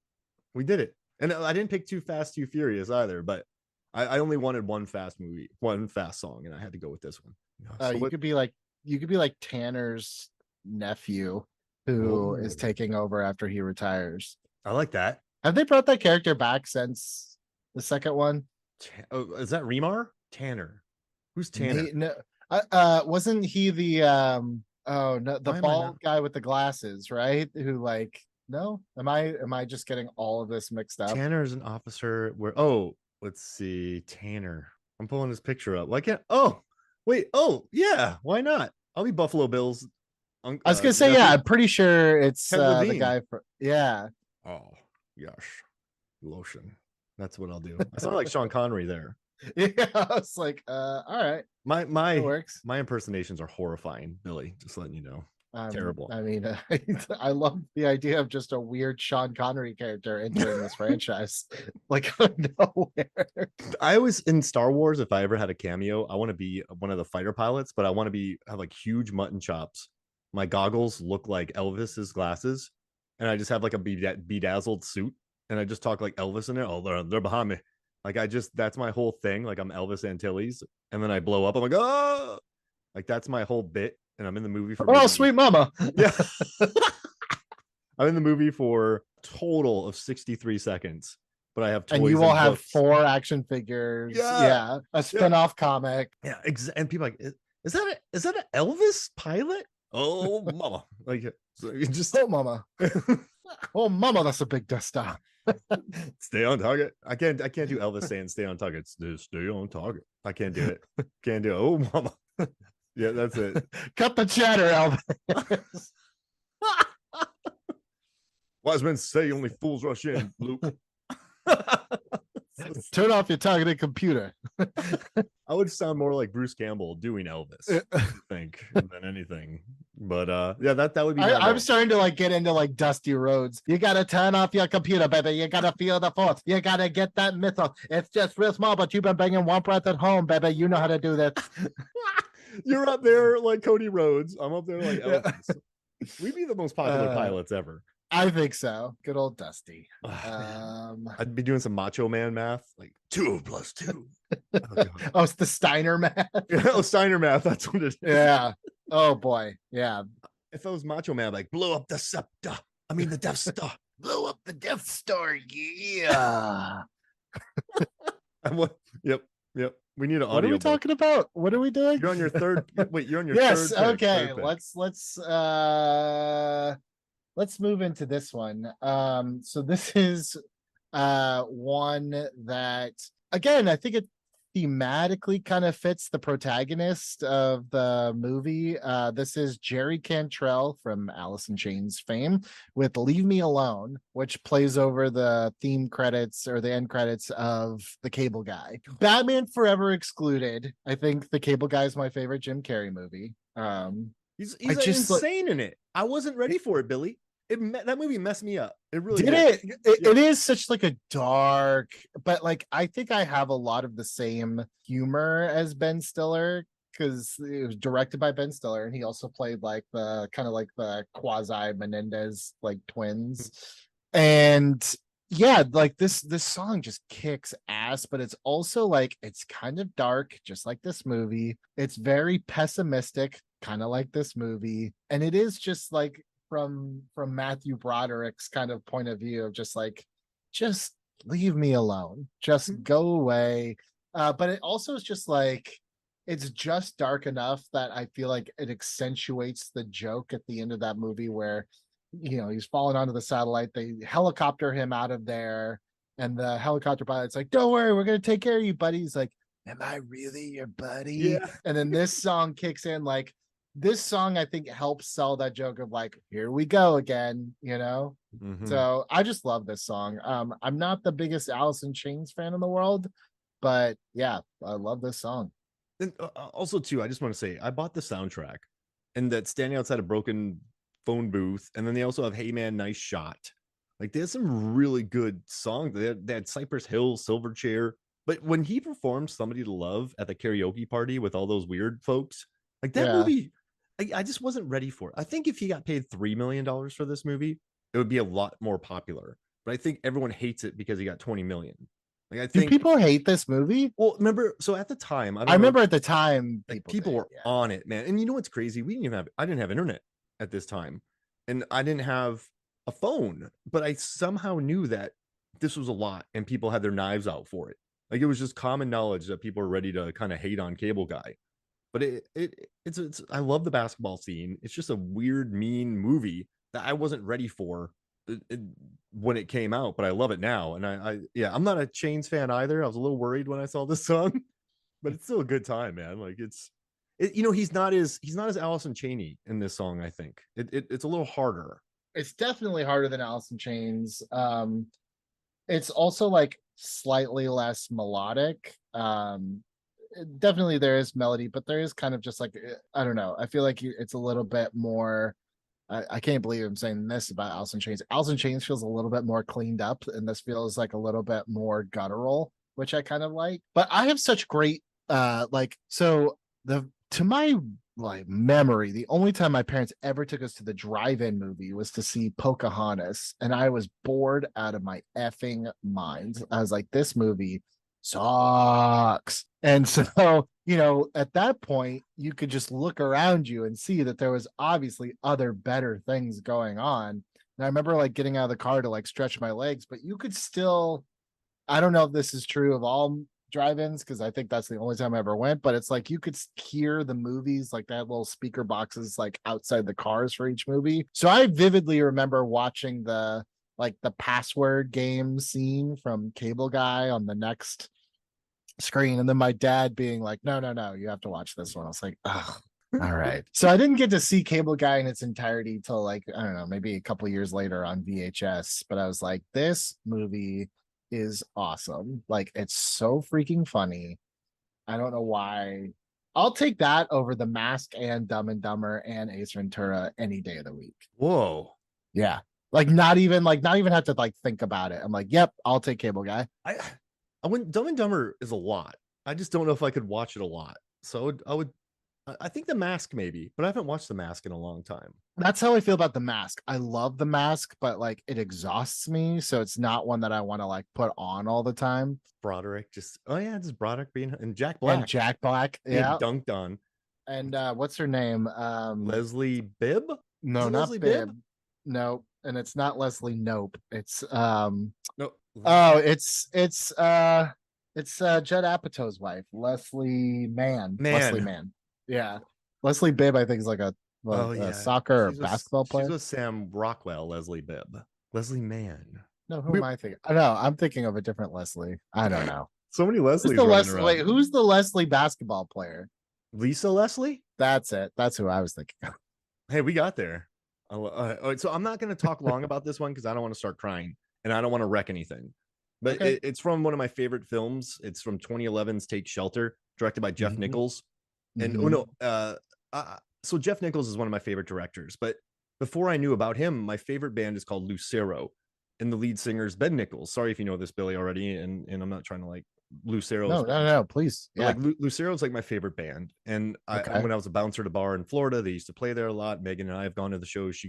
We did it. And I didn't pick Too Fast, Too Furious either, but I only wanted one Fast movie, one Fast song, and I had to go with this one. So You could be like Tanner's nephew who is taking over after he retires. I like that. Have they brought that character back since the second one? Oh, is that Remar? Tanner. Who's Tanner? No, wasn't he the oh no, the bald guy with the glasses, right? Who like, no? Am I just getting all of this mixed up? Tanner is an officer where let's see. Tanner. I'm pulling his picture up. Why can't wait, yeah, why not? I'll be Buffalo Bills. I was gonna say, yeah, I'm pretty sure it's the guy for Oh gosh. Lotion. That's what I'll do. I sound like Sean Connery there. Yeah, I was like, all right. My works. My impersonations are horrifying, Billy. Just letting you know. Terrible. I mean, I love the idea of just a weird Sean Connery character entering this franchise, like out of nowhere. I was in Star Wars. If I ever had a cameo, I want to be one of the fighter pilots, but I want to have like huge mutton chops. My goggles look like Elvis's glasses, and I just have like a bedazzled suit, and I just talk like Elvis in there. Oh, they're behind me. Like that's my whole thing. Like I'm Elvis Antilles, and then I blow up. I'm like, oh, like that's my whole bit. And I'm in the movie for sweet mama. Yeah. I'm in the movie for a total of 63 seconds, but I have toys and you will have books. 4 action figures. Yeah, a spin-off comic. Yeah, and people are like, is that an Elvis pilot? Oh, mama! Like, so you just mama. Oh, mama, that's a big Death Star. Stay on target. I can't do Elvis saying stay on target. Stay on target. I can't do it. Can't do it. Oh mama. Yeah, that's it. Cut the chatter, Elvis. Wise men say only fools rush in, Luke. Turn off your targeted computer. I would sound more like Bruce Campbell doing Elvis, I think, than anything. But yeah, that would be. I'm starting to like get into like Dusty Rhodes. You gotta turn off your computer, baby. You gotta feel the force. You gotta get that mythos. It's just real small, but you've been banging one breath at home, baby. You know how to do this. You're up there like Cody Rhodes. I'm up there like Elvis. We'd be the most popular pilots ever. I think so. Good old Dusty. I'd be doing some Macho Man math, like 2 + 2. Oh, it's the Steiner math. Oh, Steiner math. That's what it is. Yeah. Oh boy. Yeah. If I was Macho Man, I'd like blow up the scepter. I mean the Death Star. Blow up the Death Star. Yeah. Yep. We need an audio. What are we talking about? What are we doing? You're on your third. Wait, you're on your yes. third. Okay. Third pick. Let's move into this one. So this is one that, again, I think it thematically kind of fits the protagonist of the movie. This is Jerry Cantrell from Alice in Chains fame with Leave Me Alone, which plays over the theme credits or the end credits of The Cable Guy. Batman Forever excluded. I think The Cable Guy is my favorite Jim Carrey movie. He's insane in it. I wasn't ready for it, Billy. That movie messed me up. It really did. It is such like a dark, but like I think I have a lot of the same humor as Ben Stiller because it was directed by Ben Stiller and he also played like the kind of like the quasi Menendez like twins. And yeah, like this song just kicks ass, but it's also like it's kind of dark, just like this movie. It's very pessimistic, kind of like this movie, and it is just like from Matthew Broderick's kind of point of view of just leave me alone, just go away. But it also is just like it's just dark enough that I feel like it accentuates the joke at the end of that movie where he's falling onto the satellite, they helicopter him out of there, and the helicopter pilot's like, don't worry, we're gonna take care of you, buddy. He's like, am I really your buddy? Yeah. And then this song kicks in. Like this song I think helps sell that joke of like, here we go again, Mm-hmm. So I just love this song. I'm not the biggest Alice in Chains fan in the world, but yeah, I love this song. And also too, I just want to say I bought the soundtrack and that standing outside a broken phone booth, and then they also have Hey Man, Nice Shot. Like there's some really good songs. They had Cypress Hill, Silverchair. But when he performed Somebody to Love at the karaoke party with all those weird folks, like that movie, I just wasn't ready for it. I think if he got paid $3 million for this movie, it would be a lot more popular. But I think everyone hates it because he got 20 million. Like I think do people hate this movie? Well, remember, so at the time, I remember at the time people were on it, man. And you know what's crazy? I didn't have internet at this time, and I didn't have a phone, but I somehow knew that this was a lot and people had their knives out for it. Like it was just common knowledge that people are ready to kind of hate on Cable Guy. But it's I love the basketball scene. It's just a weird, mean movie that I wasn't ready for when it came out, but I love it now. And I'm not a Chains fan either. I was a little worried when I saw this song, but it's still a good time, man. Like he's not as Allison Chaney in this song. I think it's a little harder. It's definitely harder than Alice in Chains. It's also like slightly less melodic. Definitely there is melody, but there is kind of just like, I don't know. I feel like it's a little bit more. I can't believe I'm saying this about Alice in Chains. Alice in Chains feels a little bit more cleaned up, and this feels like a little bit more guttural, which I kind of like. But I have such great to my like memory, the only time my parents ever took us to the drive-in movie was to see Pocahontas, and I was bored out of my effing mind. I was like, this movie sucks. And so, at that point, you could just look around you and see that there was obviously other better things going on. And I remember like getting out of the car to like stretch my legs, but you could still, I don't know if this is true of all drive-ins because I think that's the only time I ever went, but it's like you could hear the movies, like they had little speaker boxes like outside the cars for each movie. So I vividly remember watching the like the password game scene from Cable Guy on the next screen, and then my dad being like, no, no, no, you have to watch this one. I was like, oh, all right. So I didn't get to see Cable Guy in its entirety till like, I don't know, maybe a couple years later on VHS, but I was like, this movie is awesome. Like, it's so freaking funny. I don't know why. I'll take that over The Mask and Dumb and Dumber and Ace Ventura any day of the week. Whoa. Yeah. Not even have to like think about it. I'm like, yep, I'll take Cable Guy. I went Dumb and Dumber is a lot. I just don't know if I could watch it a lot. So I think The Mask maybe, but I haven't watched The Mask in a long time. That's how I feel about The Mask. I love The Mask, but like it exhausts me. So it's not one that I want to like put on all the time. Broderick just Broderick being and Jack Black. And Jack Black. Yeah. Dunked on. And what's her name? Leslie Bibb? No, not Leslie Bibb. No, and it's not Leslie Nope. It's no. Oh, it's Judd Apatow's wife, Leslie Mann. Leslie Mann. Yeah. Leslie Bibb, I think, is like a soccer or basketball player. She's with Sam Rockwell, Leslie Bibb. Leslie Mann. No, who am I thinking? I know, I'm thinking of a different Leslie. I don't know. So many Leslies. Wait, who's the Leslie basketball player? Lisa Leslie? That's it. That's who I was thinking of. Hey, we got there. So I'm not going to talk long about this one because I don't want to start crying and I don't want to wreck anything. But okay. It's from one of my favorite films. It's from 2011's Take Shelter, directed by Jeff Nichols. And so Jeff Nichols is one of my favorite directors. But before I knew about him, my favorite band is called Lucero, and the lead singer is Ben Nichols. Sorry if you know this, Billy, already, and I'm not trying to like Lucero. No, please. Yeah. Like Lucero is like my favorite band, and when I was a bouncer at a bar in Florida, they used to play there a lot. Megan and I have gone to the shows.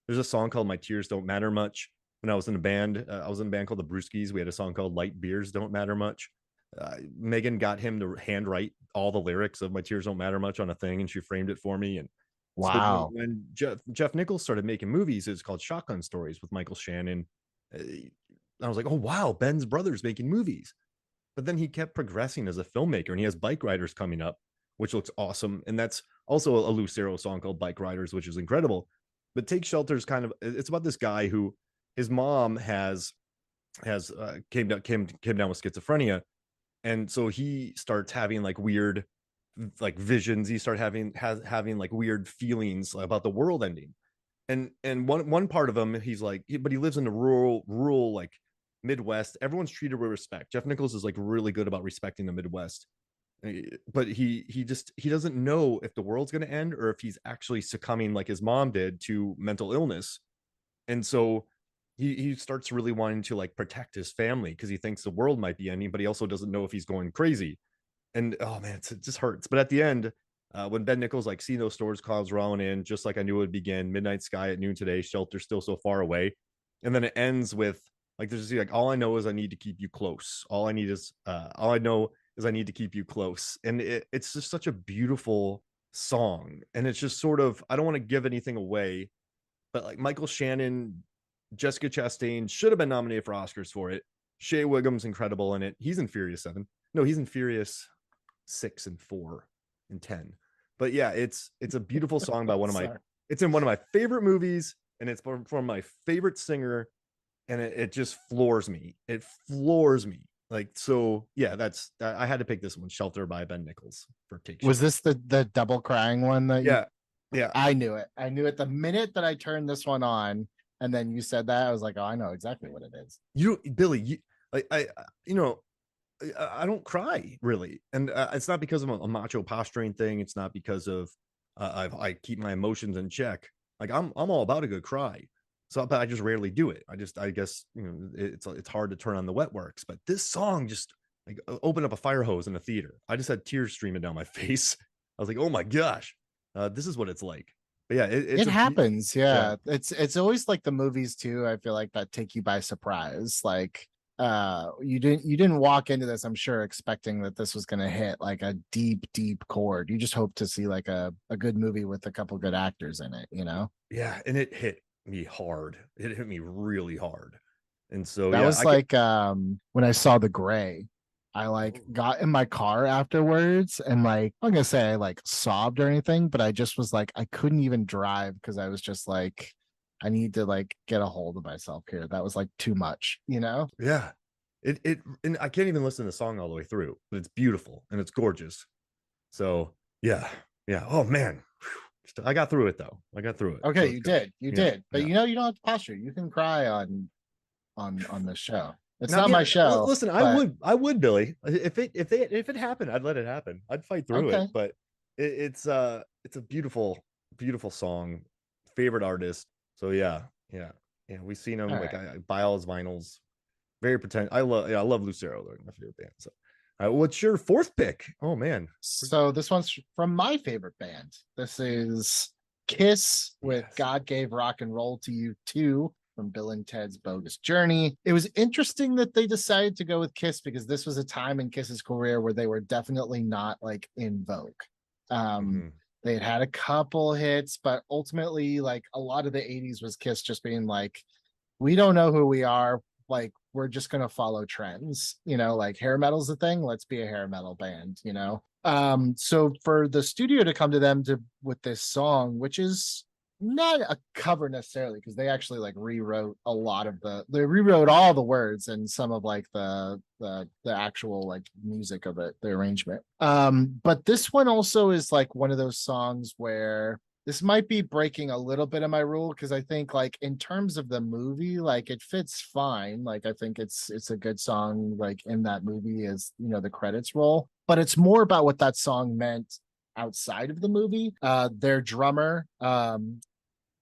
There's a song called "My Tears Don't Matter Much." When I was in a band, I was in a band called the Brewskis. We had a song called "Light Beers Don't Matter Much." Megan got him to handwrite all the lyrics of "My Tears Don't Matter Much" on a thing, and she framed it for me. And wow, so when Jeff Nichols started making movies, it's called Shotgun Stories with Michael Shannon. I was like, oh wow, Ben's brother's making movies. But then he kept progressing as a filmmaker, and he has Bike Riders coming up, which looks awesome. And that's also a Lucero song called Bike Riders, which is incredible. But Take Shelter is it's about this guy who his mom came down with schizophrenia. And so he starts having like weird like visions. He started having like weird feelings about the world ending. And one part of him, he's like, but he lives in the rural like Midwest. Everyone's treated with respect. Jeff Nichols is like really good about respecting the Midwest, but he doesn't know if the world's going to end or if he's actually succumbing like his mom did to mental illness. And so he starts really wanting to like protect his family because he thinks the world might be ending, but he also doesn't know if he's going crazy. And oh man, it just hurts. But at the end, when Ben Nichols like see those storage clouds rolling in, just like I knew it would begin, midnight sky at noon today, shelter still so far away. And then it ends with like there's like all I know is I need to keep you close. All I know is I need to keep you close. And it's just such a beautiful song. And it's just sort of, I don't want to give anything away, but like Michael Shannon, Jessica Chastain should have been nominated for Oscars for it. Shea Whigham's incredible in it. He's in Furious 7. No, he's in Furious 6 and 4 and 10. But yeah, it's a beautiful song by it's in one of my favorite movies, and it's from my favorite singer, and it just floors me. It floors me. Like, so yeah, I had to pick this one, Shelter by Ben Nichols for Take Shelter. Was this the double crying one that yeah. I knew it the minute that I turned this one on, and then you said that, I was like, oh, I know exactly what it is. Billy, I don't cry really, and it's not because of a macho posturing thing. It's not because of I keep my emotions in check. Like I'm all about a good cry, so but I just rarely do it. I guess it's hard to turn on the wet works, but this song just like opened up a fire hose in a theater. I just had tears streaming down my face. I was like, oh my gosh, this is what it's like. But yeah, it happens. Yeah, it's always like the movies too. I feel like that take you by surprise. Like you didn't walk into this, I'm sure, expecting that this was going to hit like a deep chord. You just hope to see like a good movie with a couple good actors in it, Yeah, and it hit me hard. It hit me really hard. And so that was when I saw The Gray, I like got in my car afterwards, and like I'm not gonna say I like sobbed or anything, but I just was like I couldn't even drive because I was just like I need to like get a hold of myself here. That was like too much, you know? Yeah. It and I can't even listen to the song all the way through, but it's beautiful and it's gorgeous. So yeah. Yeah. Oh man. Whew. I got through it though. I got through it. So Okay, it's you good. did. You Yeah. did. But Yeah. you know, you don't have to posture. You can cry on the show. It's Now, not yeah, my show, listen, but I would, Billy. If it happened, I'd let it happen. I'd fight through it. okay. But it's a beautiful song. Favorite artist. So yeah, yeah, yeah. We've seen All him. Like right. I buy all his vinyls. Very pretend. I love Lucero. They're my favorite band. So, what's your fourth pick? Oh man, So this one's from my favorite band. This is Kiss with yes. God Gave Rock and Roll to You Too from Bill and Ted's Bogus Journey. It was interesting that they decided to go with Kiss because this was a time in Kiss's career where they were definitely not like in vogue. Um, Mm-hmm. they had a couple hits, but ultimately, like a lot of the 80s was Kiss just being like, we don't know who we are. Like, we're just gonna follow trends, you know, like hair metal's a thing. Let's be a hair metal band, you know. So for the studio to come to them to with this song, which is not a cover necessarily, because they actually like rewrote a lot of they rewrote all the words and some of like the actual like music of it, the arrangement. But this one also is like one of those songs where this might be breaking a little bit of my rule because I think like in terms of the movie, like it fits fine. Like I think it's a good song like in that movie as you know the credits roll, but it's more about what that song meant outside of the movie. Their drummer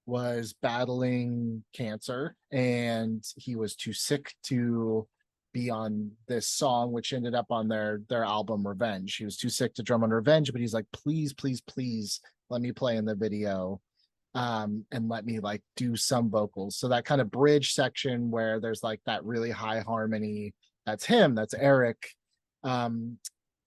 was battling cancer and he was too sick to be on this song, which ended up on their album Revenge. He was too sick to drum on Revenge, but he's like, please, please, please let me play in the video and let me like do some vocals. So that kind of bridge section where there's like that really high harmony, that's him, that's Eric. Um,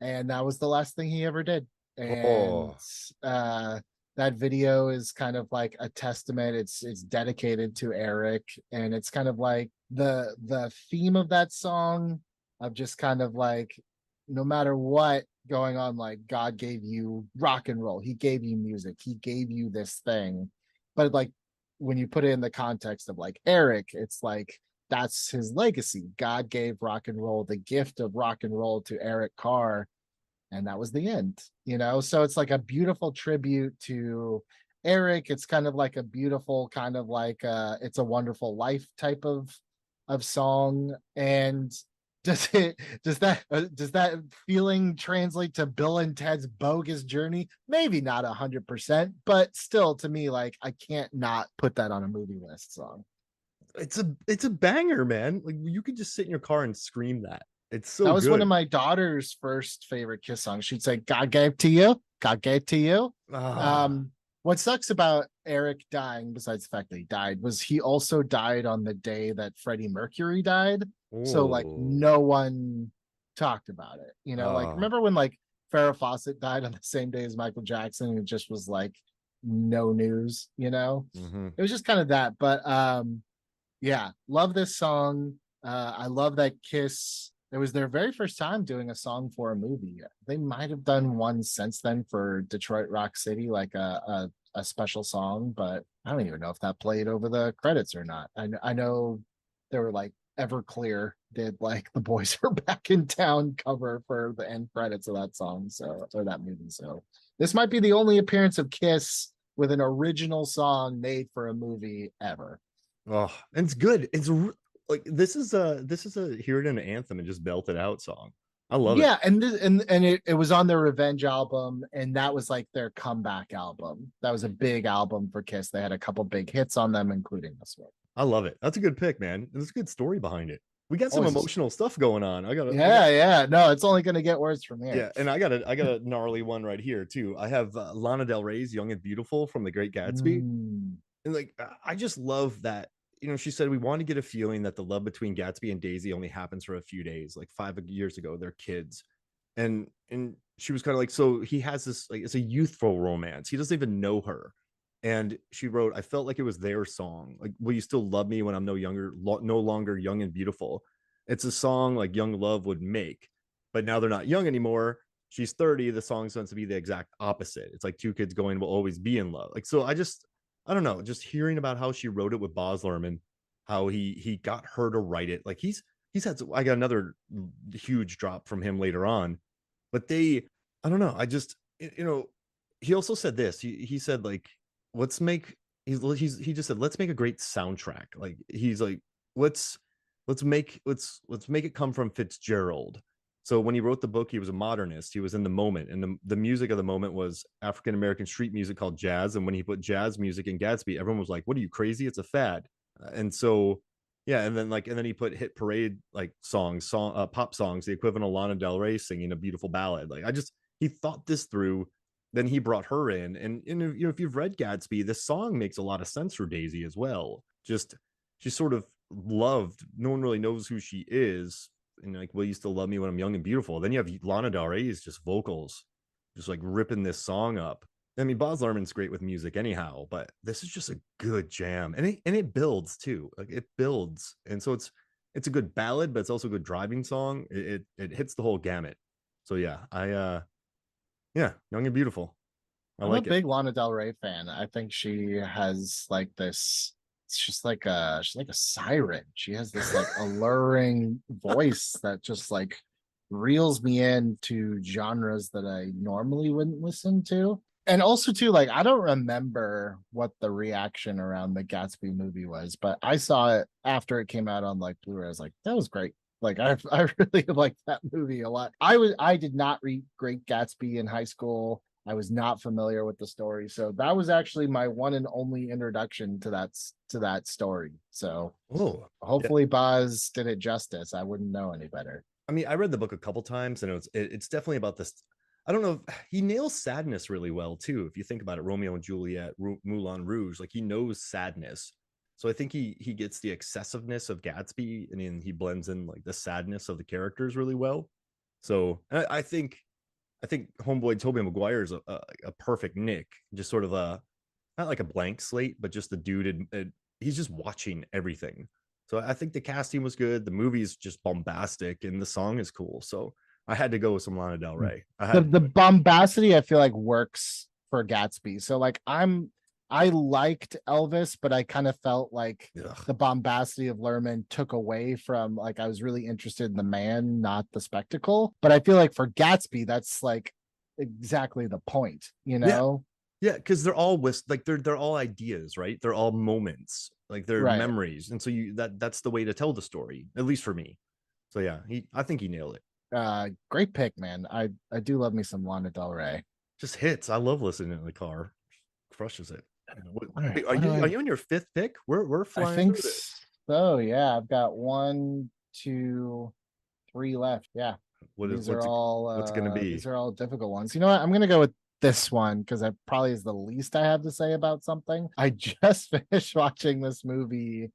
and that was the last thing he ever did. And Oh, that video is kind of like a testament. It's dedicated to Eric, and it's kind of like the theme of that song of just kind of like no matter what going on, like God gave you rock and roll, he gave you music, he gave you this thing. But like when you put it in the context of like Eric, it's like that's his legacy. God gave rock and roll, the gift of rock and roll to Eric Carr, and that was the end, you know. So it's like a beautiful tribute to Eric. It's kind of like a beautiful kind of like It's a Wonderful Life type of song. And does that feeling translate to Bill and Ted's Bogus Journey? Maybe not 100%, but still to me, like I can't not put that on a movie list song. it's a banger, man. Like you could just sit in your car and scream that. It's so That was one of good. my daughter's first favorite Kiss songs. She'd say, God gave to you, God gave to you. Ah, Um, what sucks about Eric dying, besides the fact that he died, was he also died on the day that Freddie Mercury died. So like oh, no one talked about it. You know, like ah. remember when like Farrah Fawcett died on the same day as Michael Jackson and it just was like no news, you know? Mm-hmm. It was just kind of that. But yeah, love this song. I love that Kiss. It was their very first time doing a song for a movie. They might have done one since then for Detroit Rock City, like a special song, but I don't even know if that played over the credits or not. I know they were like Everclear did like the Boys Are Back in Town cover for the end credits of that song, so or that movie. So this might be the only appearance of Kiss with an original song made for a movie ever. Oh, and it's good. Like this is a hear it in an anthem and just belt it out song. I love it. Yeah, and it was on their Revenge album, and that was like their comeback album. That was a big album for Kiss. They had a couple big hits on them, including this one. I love it. That's a good pick, man. There's a good story behind it. We got Oh, some emotional stuff going on. I got yeah, yeah. No, it's only gonna get worse from here. yeah, and I got a gnarly one right here too. I have Lana Del Rey's "Young and Beautiful" from The Great Gatsby, Mm. and like I just love that. You know, she said we want to get a feeling that the love between Gatsby and Daisy only happens for a few days. Like 5 years ago, they're kids, and she was kind of like, so he has this like it's a youthful romance. He doesn't even know her, and she wrote, "I felt like it was their song. Like, will you still love me when I'm no longer young and beautiful?" It's a song like young love would make, but now they're not young anymore. She's 30. The song's supposed to be the exact opposite. It's like two kids going, "Will always be in love." Like, so I just I don't know, just hearing about how she wrote it with Baz Luhrmann, how he got her to write it. Like he's had I got another huge drop from him later on, but I don't know, I just he also said this. He said like let's make he just said let's make a great soundtrack. Like he's like let's let's make it come from Fitzgerald. So when he wrote the book, he was a modernist. He was in the moment, and the music of the moment was African American street music called jazz. And when he put jazz music in Gatsby, everyone was like, "What are you crazy? It's a fad." And so, yeah, and then he put hit parade like pop songs, the equivalent of Lana Del Rey singing a beautiful ballad. Like he thought this through. Then he brought her in, and if you've read Gatsby, this song makes a lot of sense for Daisy as well. Just she's sort of loved. No one really knows who she is, and like, will you still love me when I'm young and beautiful? Then you have Lana Del Rey's just vocals, just like ripping this song up. I mean, Baz Luhrmann's great with music anyhow, but this is just a good jam, and it builds too. Like it builds, and so it's a good ballad, but it's also a good driving song. It hits the whole gamut. So yeah, yeah, young and beautiful. I I'm a like it. big Lana Del Rey fan. I think she has like this. She's like a siren. She has this like alluring voice that just like reels me into genres that I normally wouldn't listen to. And also too, like I don't remember what the reaction around the Gatsby movie was, but I saw it after it came out on like Blu-ray. I was like, that was great. Like I really liked that movie a lot. I did not read Great Gatsby in high school. I was not familiar with the story, so that was actually my one and only introduction to that story. So Oh, yeah. hopefully Boz did it justice. I wouldn't know any better. I mean, I read the book a couple times, and it's definitely about this. I don't know. He nails sadness really well too. If you think about it, Romeo and Juliet, Moulin Rouge, like he knows sadness. So I think he gets the excessiveness of Gatsby, and then he blends in like the sadness of the characters really well. So I think homeboy Tobey Maguire is a perfect Nick, just sort of a not like a blank slate, but just the dude. He's just watching everything. So I think the casting was good. The movie's just bombastic, and the song is cool. So I had to go with some Lana Del Rey. I The had the bombacity I feel like works for Gatsby. So like I liked Elvis, but I kind of felt like ugh. the bombacity of Lerman took away from like I was really interested in the man, not the spectacle. But I feel like for Gatsby, that's like exactly the point, you Yeah, know? yeah, because they're all ideas, right? They're all moments, like they're Right. memories, and so that's the way to tell the story, at least for me. So yeah, I think he nailed it. Great pick, man. I do love me some Lana Del Rey. Just hits. I love listening in the car. Crushes it. All right, Are what do you I on your fifth pick? We're I flying think through this. so, yeah. I've got one, two, three left. Yeah. These are all What's it gonna these be? are all difficult ones. You know what? I'm gonna go with this one because I probably is the least I have to say about something. I just finished watching this movie.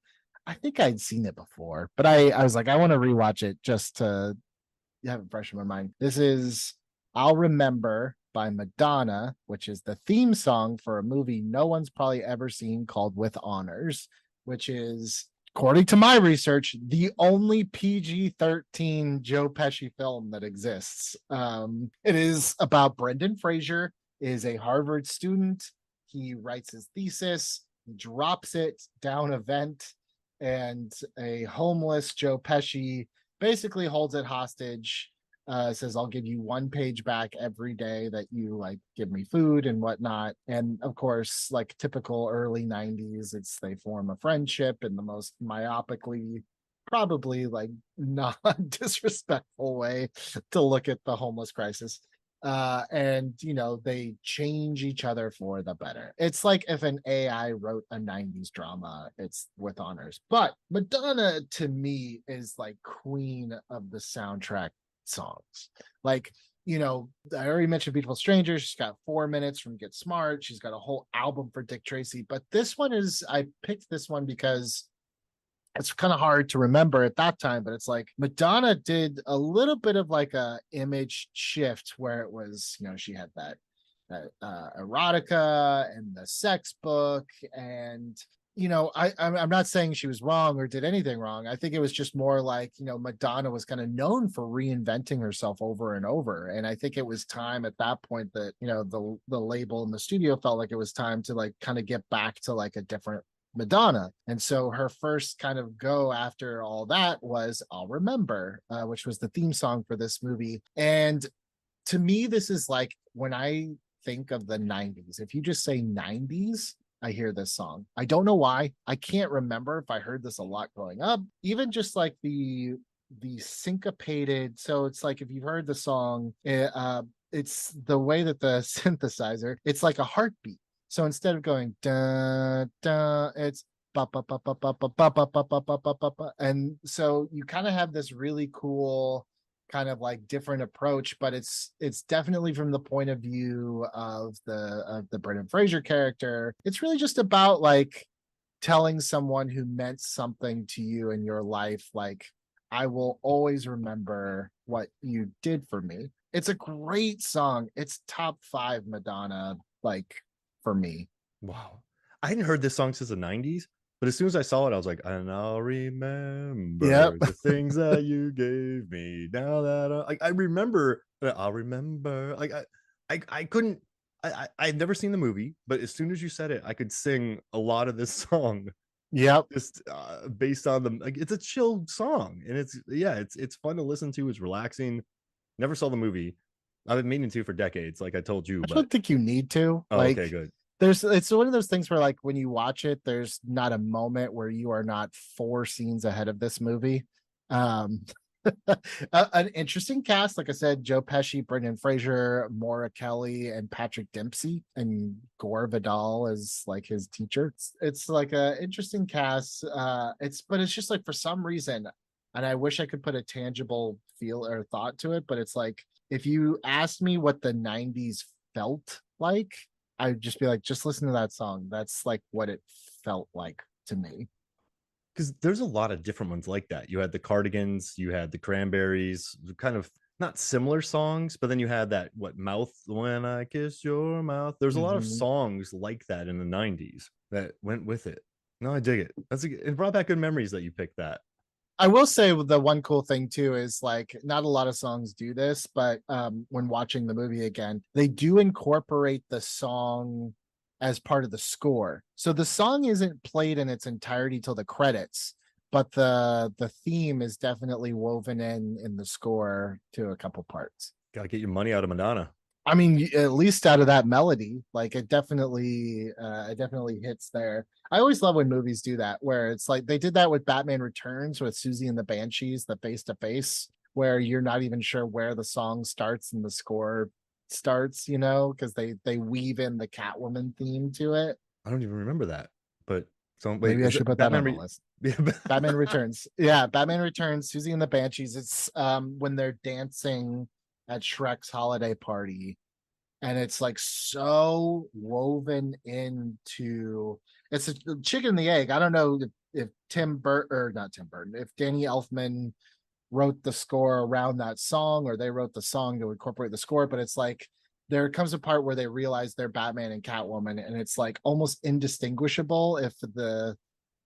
I think I'd seen it before, but I was like, I want to rewatch it just to have it fresh in my mind. This is I'll Remember by Madonna, which is the theme song for a movie no one's probably ever seen called With Honors, which is, according to my research, the only PG-13 Joe Pesci film that exists. It is about Brendan Fraser, is a Harvard student. He writes his thesis, drops it down a vent, and a homeless Joe Pesci basically holds it hostage. Says, I'll give you one page back every day that you like give me food and whatnot. And of course, like typical early 90s, it's they form a friendship in the most myopically, probably like non-disrespectful way to look at the homeless crisis. And you know, they change each other for the better. It's like if an AI wrote a 90s drama, it's With Honors. But Madonna to me is like queen of the soundtrack songs. Like, you know, I already mentioned Beautiful Strangers. She's got 4 minutes from Get Smart. She's got a whole album for Dick Tracy. But this one is, I picked this one because it's kind of hard to remember at that time, but it's like Madonna did a little bit of like a image shift where it was, you know, she had that erotica and the sex book, and I'm not saying she was wrong or did anything wrong. I think it was just more like, Madonna was kind of known for reinventing herself over and over. And I think it was time at that point that, the label and the studio felt like it was time to like kind of get back to like a different Madonna. And so her first kind of go after all that was I'll Remember, which was the theme song for this movie. And to me, this is like when I think of the 90s, if you just say 90s, I hear this song. I don't know why. I can't remember if I heard this a lot growing up. Even just like the syncopated. So it's like if you've heard the song, it's the way that the synthesizer. It's like a heartbeat. So instead of going da da, it's ba ba ba ba ba ba ba ba ba ba ba ba ba ba, and so you kind of have this really cool kind of like different approach, but it's definitely from the point of view of the Brendan Fraser character. It's really just about like telling someone who meant something to you in your life, like, I will always remember what you did for me. It's a great song. It's top 5 Madonna, like, for me. Wow. I hadn't heard this song since the 90s, but as soon as I saw it, I was like, and I'll Yep. remember the things that you gave me. Now that I remember that I'll remember. Like I couldn't I'd never seen the movie, but as soon as you said it, I could sing a lot of this song Yep. just based on the like it's a chill song and it's fun to listen to, it's relaxing. Never saw the movie. I've been meaning to for decades, like I told you, I but don't think you need to. oh, okay, Like, good. it's one of those things where like when you watch it, there's not a moment where you are not 4 scenes ahead of this movie. Um an interesting cast, like I said, Joe Pesci, Brendan Fraser, Maura Kelly, and Patrick Dempsey, and Gore Vidal is like his teacher. It's like a interesting cast. It's just like for some reason, and I wish I could put a tangible feel or thought to it, but it's like if you asked me what the 90s felt like, I'd just be like, just listen to that song. That's like what it felt like to me. Because there's a lot of different ones like that. You had the Cardigans, you had the Cranberries, kind of not similar songs, but then you had that what mouth when I kiss your mouth. There's a lot of Mhm. songs like that in the 90s that went with it. No, I dig it. It brought back good memories that you picked that. I will say the one cool thing too is like not a lot of songs do this, but when watching the movie again, they do incorporate the song as part of the score. So the song isn't played in its entirety till the credits, but the theme is definitely woven in the score to a couple parts. Gotta get your money out of Madonna. I mean, at least out of that melody, like it definitely hits there. I always love when movies do that, where it's like they did that with Batman Returns with Susie and the Banshees, the face to face, where you're not even sure where the song starts and the score starts, because they weave in the Catwoman theme to it. I don't even remember that. But so wait, Maybe I is it should put that Batman? on the list. Batman Returns. Yeah, Batman Returns, Susie and the Banshees. It's when they're dancing at Shrek's holiday party, and it's like so woven into it's a chicken and the egg. I don't know if Tim Burton or not Tim Burton, if Danny Elfman wrote the score around that song or they wrote the song to incorporate the score, but it's like there comes a part where they realize they're Batman and Catwoman, and it's like almost indistinguishable if the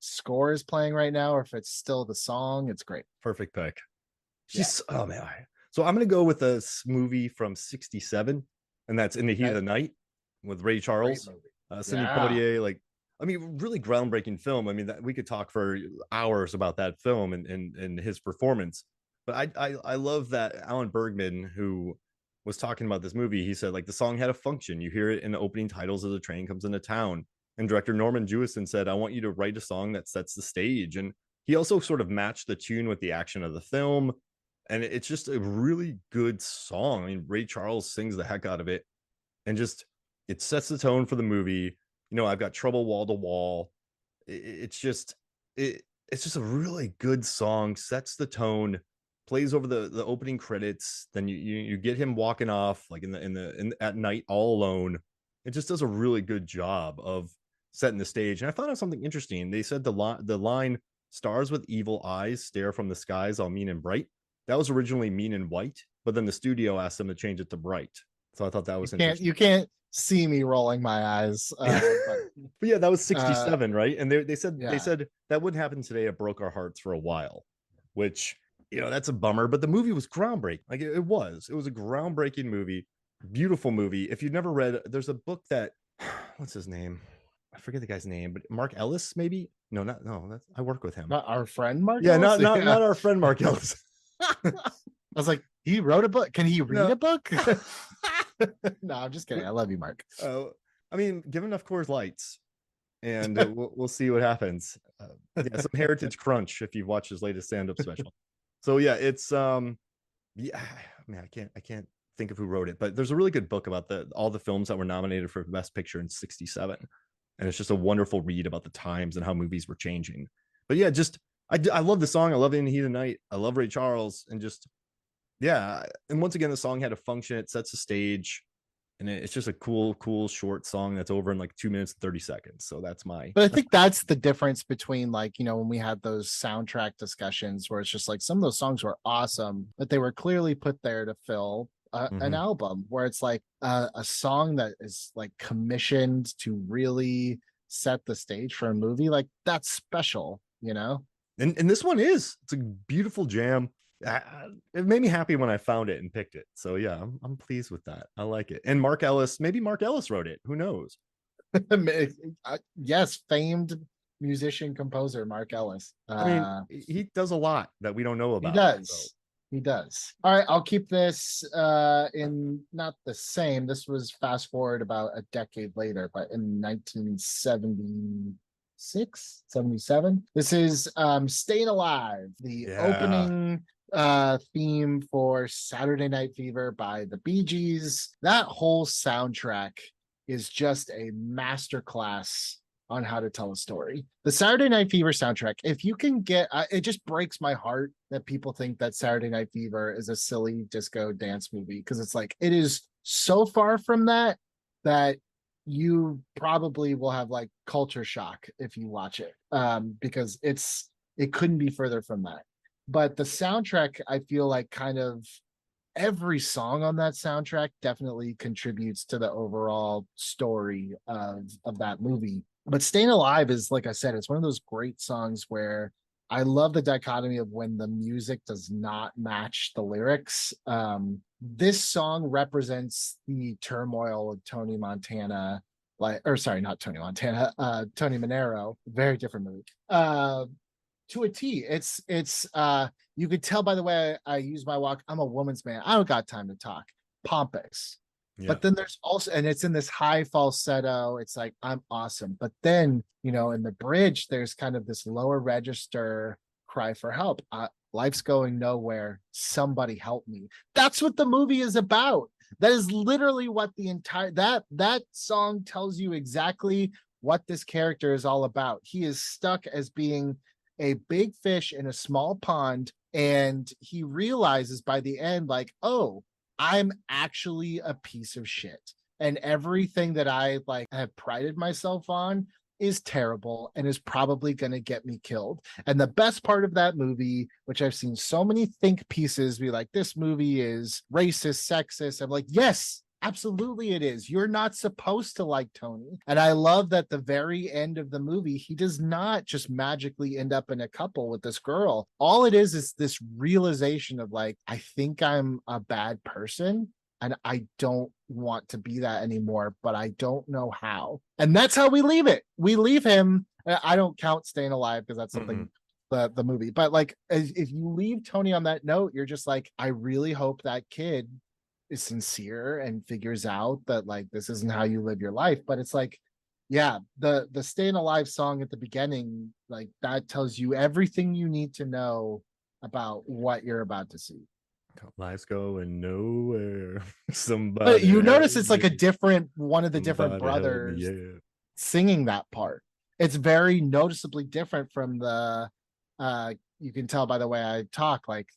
score is playing right now or if it's still the song. It's great. Perfect pick. Yeah. She's oh man. So I'm gonna go with a movie from '67, and that's In the Heat of Okay. the Night with Ray Great Charles, movie. Sidney Yeah. Poitier. Like, I mean, really groundbreaking film. I mean, that we could talk for hours about that film and his performance. But I love that Alan Bergman, who was talking about this movie, he said like the song had a function. You hear it in the opening titles as the train comes into town. And director Norman Jewison said, "I want you to write a song that sets the stage." And he also sort of matched the tune with the action of the film, and it's just a really good song. I mean, Ray Charles sings the heck out of it, and just it sets the tone for the movie. I've got Trouble Wall to Wall. It's just it it's just a really good song. Sets the tone, plays over the opening credits. Then you get him walking off like in at night all alone. It just does a really good job of setting the stage. And I found out something interesting. They said the line "Stars with evil eyes stare from the skies, all mean and bright." That was originally Mean and White, but then the studio asked them to change it to Bright. So I thought that was You interesting. can't see me rolling my eyes. But yeah, that was Uh, 67, right? And they yeah. said that wouldn't happen today. It broke our hearts for a while, which, that's a bummer. But the movie was groundbreaking. Like it was. It was a groundbreaking movie, beautiful movie. If you've never read, there's a book that what's his name? I forget the guy's name, but Mark Ellis, maybe? No, not no. That's I work with him. Not our friend Mark Yeah, Ellis. Yeah. not our friend Mark Ellis. I was like, he wrote a book. Can he read No. a book? No, I'm just kidding. I love you, Mark. I mean, give enough Coors Lights, and we'll see what happens. Yeah, some Heritage Crunch if you've watched his latest stand-up special. So yeah, it's yeah, man, I can't think of who wrote it, but there's a really good book about all the films that were nominated for Best Picture in '67, and it's just a wonderful read about the times and how movies were changing. But yeah, just I love the song. I love In the Heat of the Night. I love Ray Charles, and just yeah, and once again, the song had a function. It sets the stage, and it's just a cool short song that's over in like 2 minutes and 30 seconds. So But I think that's the difference between, like, when we had those soundtrack discussions where it's just like some of those songs were awesome, but they were clearly put there to fill an Mhm. album, where it's like a song that is like commissioned to really set the stage for a movie. Like, that's special, And this one it's a beautiful jam. It made me happy when I found it and picked it. So yeah, I'm pleased with that. I like it. And maybe Mark Ellis wrote it. Who knows? Yes, famed musician composer Mark Ellis. I mean, he does a lot that we don't know He about. So does. He does. All right, I'll keep this in not the same. This was fast forward about a decade later, but in 1976, 77. This is Staying Alive, the yeah, opening theme for Saturday Night Fever by the Bee Gees. That whole soundtrack is just a masterclass on how to tell a story. The Saturday Night Fever soundtrack, if you can get, it just breaks my heart that people think that Saturday Night Fever is a silly disco dance movie, because it's like, it is so far from that you probably will have like culture shock if you watch it, because it couldn't be further from that. But the soundtrack, I feel like, kind of every song on that soundtrack definitely contributes to the overall story of that movie. But Staying Alive is, like I said, it's one of those great songs where I love the dichotomy of when the music does not match the lyrics. This song represents the turmoil of Tony Montana, or sorry, not Tony Montana, Tony Manero, very different movie. To a T. It's you could tell by the way I use my walk. I'm a woman's man. I don't got time to talk. Pompous. yeah. But then there's also, and it's in this high falsetto. It's like, I'm awesome. But then, in the bridge, there's kind of this lower register cry for help. Life's going nowhere. Somebody help me. That's what the movie is about. That is literally what the entire that song tells you exactly what this character is all about. He is stuck as being a big fish in a small pond, and he realizes by the end, like, oh, I'm actually a piece of shit, and everything that I like have prided myself on is terrible and is probably going to get me killed. And the best part of that movie, which I've seen so many think pieces be like, this movie is racist, sexist, I'm like, yes, absolutely it is. You're not supposed to like Tony. And I love that the very end of the movie, he does not just magically end up in a couple with this girl. All it is this realization of like, I think I'm a bad person and I don't want to be that anymore, but I don't know how. And that's how we leave it. We leave him. I don't count Staying Alive because that's something the movie, but like, if you leave Tony on that note, you're just like, I really hope that kid is sincere and figures out that like this isn't how you live your life. But it's like, yeah, the Staying Alive song at the beginning, like, that tells you everything you need to know about what you're about to see. Life's going nowhere. But Somebody you help notice it's like me. a different one of the different Somebody help me. brothers Yeah. singing that part. It's very noticeably different from the you can tell by the way I talk, like,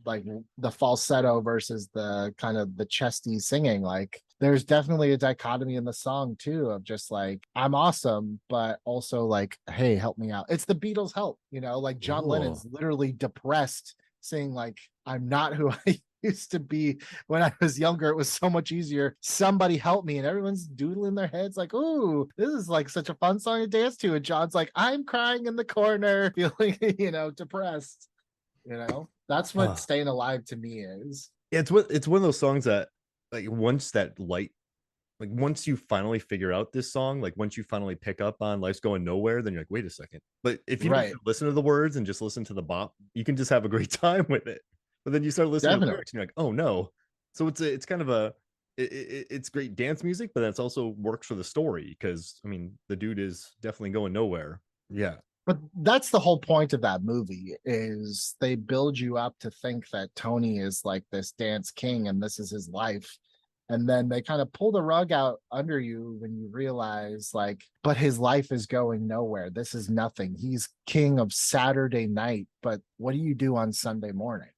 like the falsetto versus the kind of the chesty singing. Like, there's definitely a dichotomy in the song too, of just like, I'm awesome, but also like, hey, help me out. It's the Beatles help, like John Cool. Lennon's literally depressed saying like, I'm not who I used to be when I was younger. It was so much easier. Somebody help me. And everyone's doodling their heads like, ooh, this is like such a fun song to dance to. And John's like, I'm crying in the corner, feeling, depressed. That's what Uh, staying alive to me is. it's one of those songs that like once that light like once you finally figure out this song, like once you finally pick up on life's going nowhere, then you're like, wait a second. But if you don't Right. even listen to the words and just listen to the bop, you can just have a great time with it. But then you start listening to the Definitely. lyrics and you're like, oh no. So it's kind of it's great dance music, but that's also works for the story because I mean the dude is definitely going nowhere. Yeah. But that's the whole point of that movie is they build you up to think that Tony is like this dance king and this is his life. And then they kind of pull the rug out under you when you realize like, but his life is going nowhere. This is nothing. He's king of Saturday night, but what do you do on Sunday morning,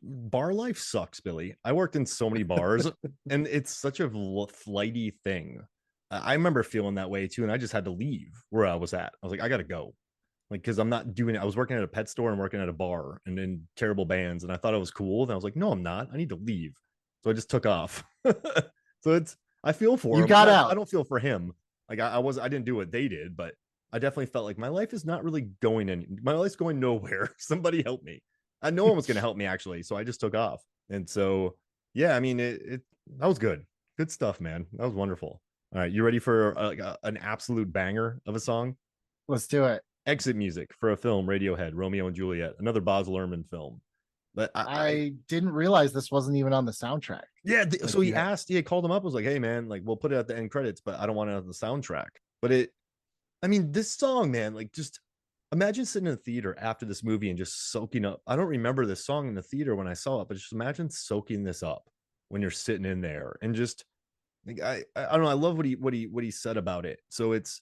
Bar life sucks, Billy. I worked in so many bars and it's such a flighty thing. I remember feeling that way too, and I just had to leave where I was at. I was like, I gotta go, like because I'm not doing it. I was working at a pet store and working at a bar and in terrible bands, and I thought it was cool. And I was like, no, I'm not. I need to leave. So I just took off. So I feel for You him. got I out. don't feel for him. Like I didn't do what they did, but I definitely felt like my life is not really going in. My life's going nowhere. Somebody help me. No one was going to help me actually, so I just took off. And so yeah, I mean it that was good. Good stuff, man. That was wonderful. All right, you ready for an absolute banger of a song? Let's do it. Exit music for a film, Radiohead, Romeo and Juliet, another Baz Luhrmann film. But I didn't realize this wasn't even on the soundtrack. yeah, Like so he asked, he called him up, was like, "Hey man, like we'll put it at the end credits, but I don't want it on the soundtrack." But I mean, this song, man, like just imagine sitting in a theater after this movie and just soaking up. I don't remember this song in the theater when I saw it, but just imagine soaking this up when you're sitting in there and just like I don't know. I love what he said about it. So it's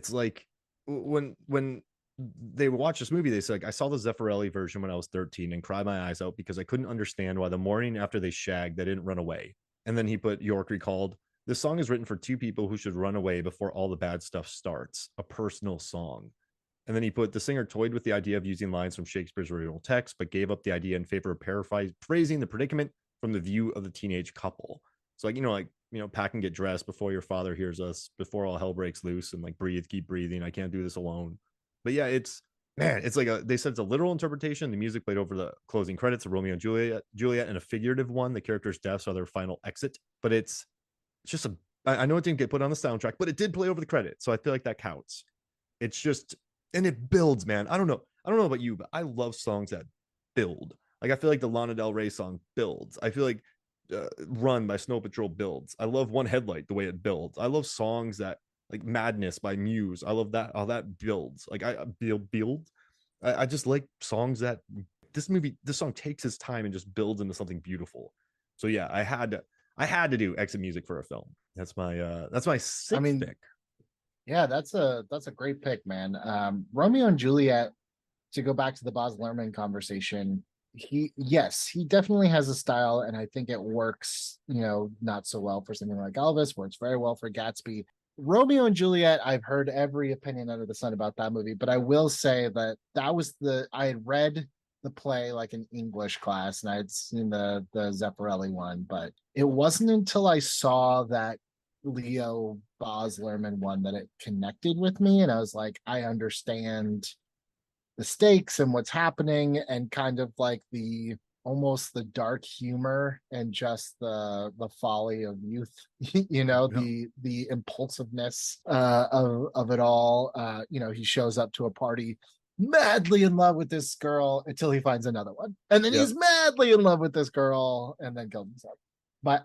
like when they watch this movie, they said, like, I saw the Zeffirelli version when I was 13 and cried my eyes out because I couldn't understand why the morning after they shagged, they didn't run away. And then he put York recalled, this song is written for two people who should run away before all the bad stuff starts. A personal song. And then he put the singer toyed with the idea of using lines from Shakespeare's original text, but gave up the idea in favor of paraphrasing the predicament from the view of the teenage couple. So pack and get dressed before your father hears us, before all hell breaks loose, and like breathe, keep breathing. I can't do this alone. But yeah, it's like they said it's a literal interpretation. The music played over the closing credits of Romeo and Juliet, and a figurative one. The characters' deaths are their final exit. But it's just I know it didn't get put on the soundtrack, but it did play over the credits, so I feel like that counts. It's just and it builds, man. I don't know about you, but I love songs that build. Like I feel like the Lana Del Rey song builds. I feel like Run by Snow Patrol builds. I love One Headlight the way it builds. I love songs that like Madness by Muse. I love that how that builds. Like I build. I just like songs that this song takes its time and just builds into something beautiful. So yeah, I had to do exit music for a film. That's my sixth pick. Yeah, that's a great pick, man. Romeo and Juliet, to go back to the Baz Luhrmann conversation, he definitely has a style, and I think it works, not so well for something like Elvis, works very well for Gatsby. Romeo and Juliet, I've heard every opinion under the sun about that movie, but I will say that I had read the play like in English class and I had seen the Zeffirelli one, but it wasn't until I saw that Leo Baz Luhrmann one that it connected with me, and I was like, I understand the stakes and what's happening, and kind of like the almost the dark humor and just the folly of youth, the impulsiveness of it all. He shows up to a party madly in love with this girl until he finds another one, and then he's madly in love with this girl and then kills himself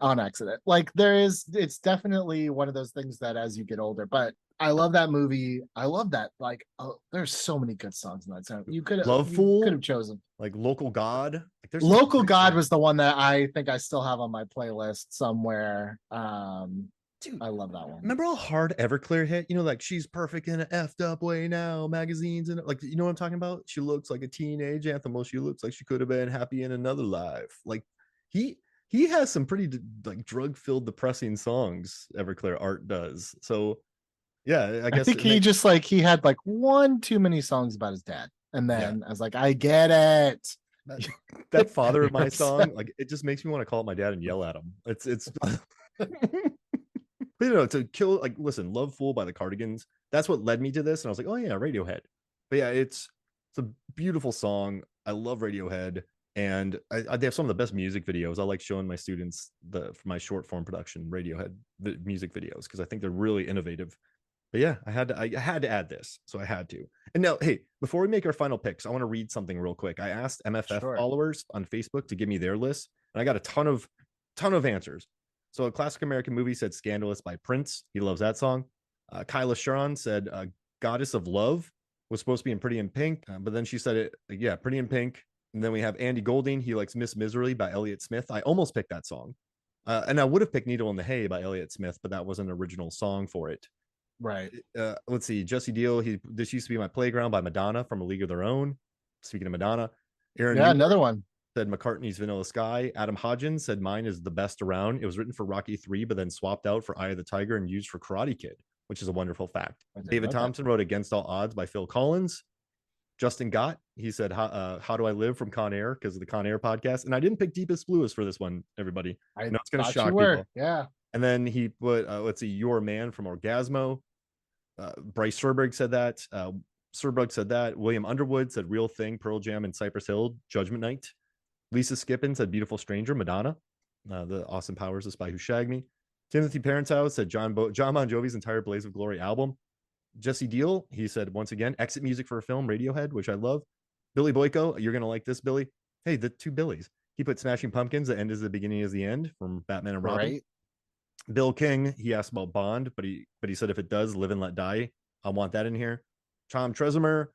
on accident. Like it's definitely one of those things that as you get older, but I love that movie. I love that. Like, there's so many good songs in that song. You could have chosen like Local God. Like, there's Local God was the one that I think I still have on my playlist somewhere. Dude, I love that one. Remember how hard Everclear hit? Like She's Perfect in an effed up way now. Magazines and like, you know what I'm talking about? She looks like a teenage anthem. Well, she looks like she could have been happy in another life. Like he has some pretty like drug filled, depressing songs. Everclear Art does. So yeah, I guess think he had like one too many songs about his dad, and then I was like, I get it. That Father of My Yes. song, like it just makes me want to call up my dad and yell at him. It's but to kill, like, listen, Love Fool by the Cardigans, that's what led me to this. And I was like, oh yeah, Radiohead. But yeah, it's a beautiful song. I love Radiohead. And they have some of the best music videos. I like showing my students for my short form production Radiohead music videos because I think they're really innovative. But yeah, I had to add this, so I had to. And now, hey, before we make our final picks, I want to read something real quick. I asked MFF Sure. followers on Facebook to give me their list, and I got a ton of answers. So a classic American movie said "Scandalous" by Prince. He loves that song. Kyla Sharon said "Goddess of Love" was supposed to be in Pretty in Pink, but then she said it, yeah, Pretty in Pink. And then we have Andy Golding. He likes Miss Misery by Elliott Smith. I almost picked that song. And I would have picked Needle in the Hay by Elliott Smith, but that was an original song for it. Right. Let's see. Jesse Deal. This used to be my playground by Madonna from A League of Their Own. Speaking of Madonna, Aaron Yeah, Newell another one. said McCartney's Vanilla Sky. Adam Hodgins said mine is the best around. It was written for Rocky 3, but then swapped out for Eye of the Tiger and used for Karate Kid, which is a wonderful fact. David Thompson wrote Against All Odds by Phil Collins. Justin Gott, he said, How Do I Live from Con Air, because of the Con Air podcast. And I didn't pick Deepest Bluest for this one, everybody. I know it's going to shock people. Yeah. And then he put, let's see, Your Man from Orgasmo. Bryce Serberg said that. Serberg said that. William Underwood said Real Thing, Pearl Jam, and Cypress Hill, Judgment Night. Lisa Skippin said Beautiful Stranger, Madonna. The Austin Powers, The Spy Who Shagged Me. Timothy Parenteau said John Bon Jovi's entire Blaze of Glory album. Jesse Deal, he said, once again, exit music for a film, Radiohead, which I love. Billy Boyko, you're going to like this, Billy. Hey, the two Billies. He put Smashing Pumpkins, The End is the Beginning is the End from Batman and Robin. Right. Bill King, he asked about Bond, but he said if it does, Live and Let Die, I want that in here. Tom Trezemer.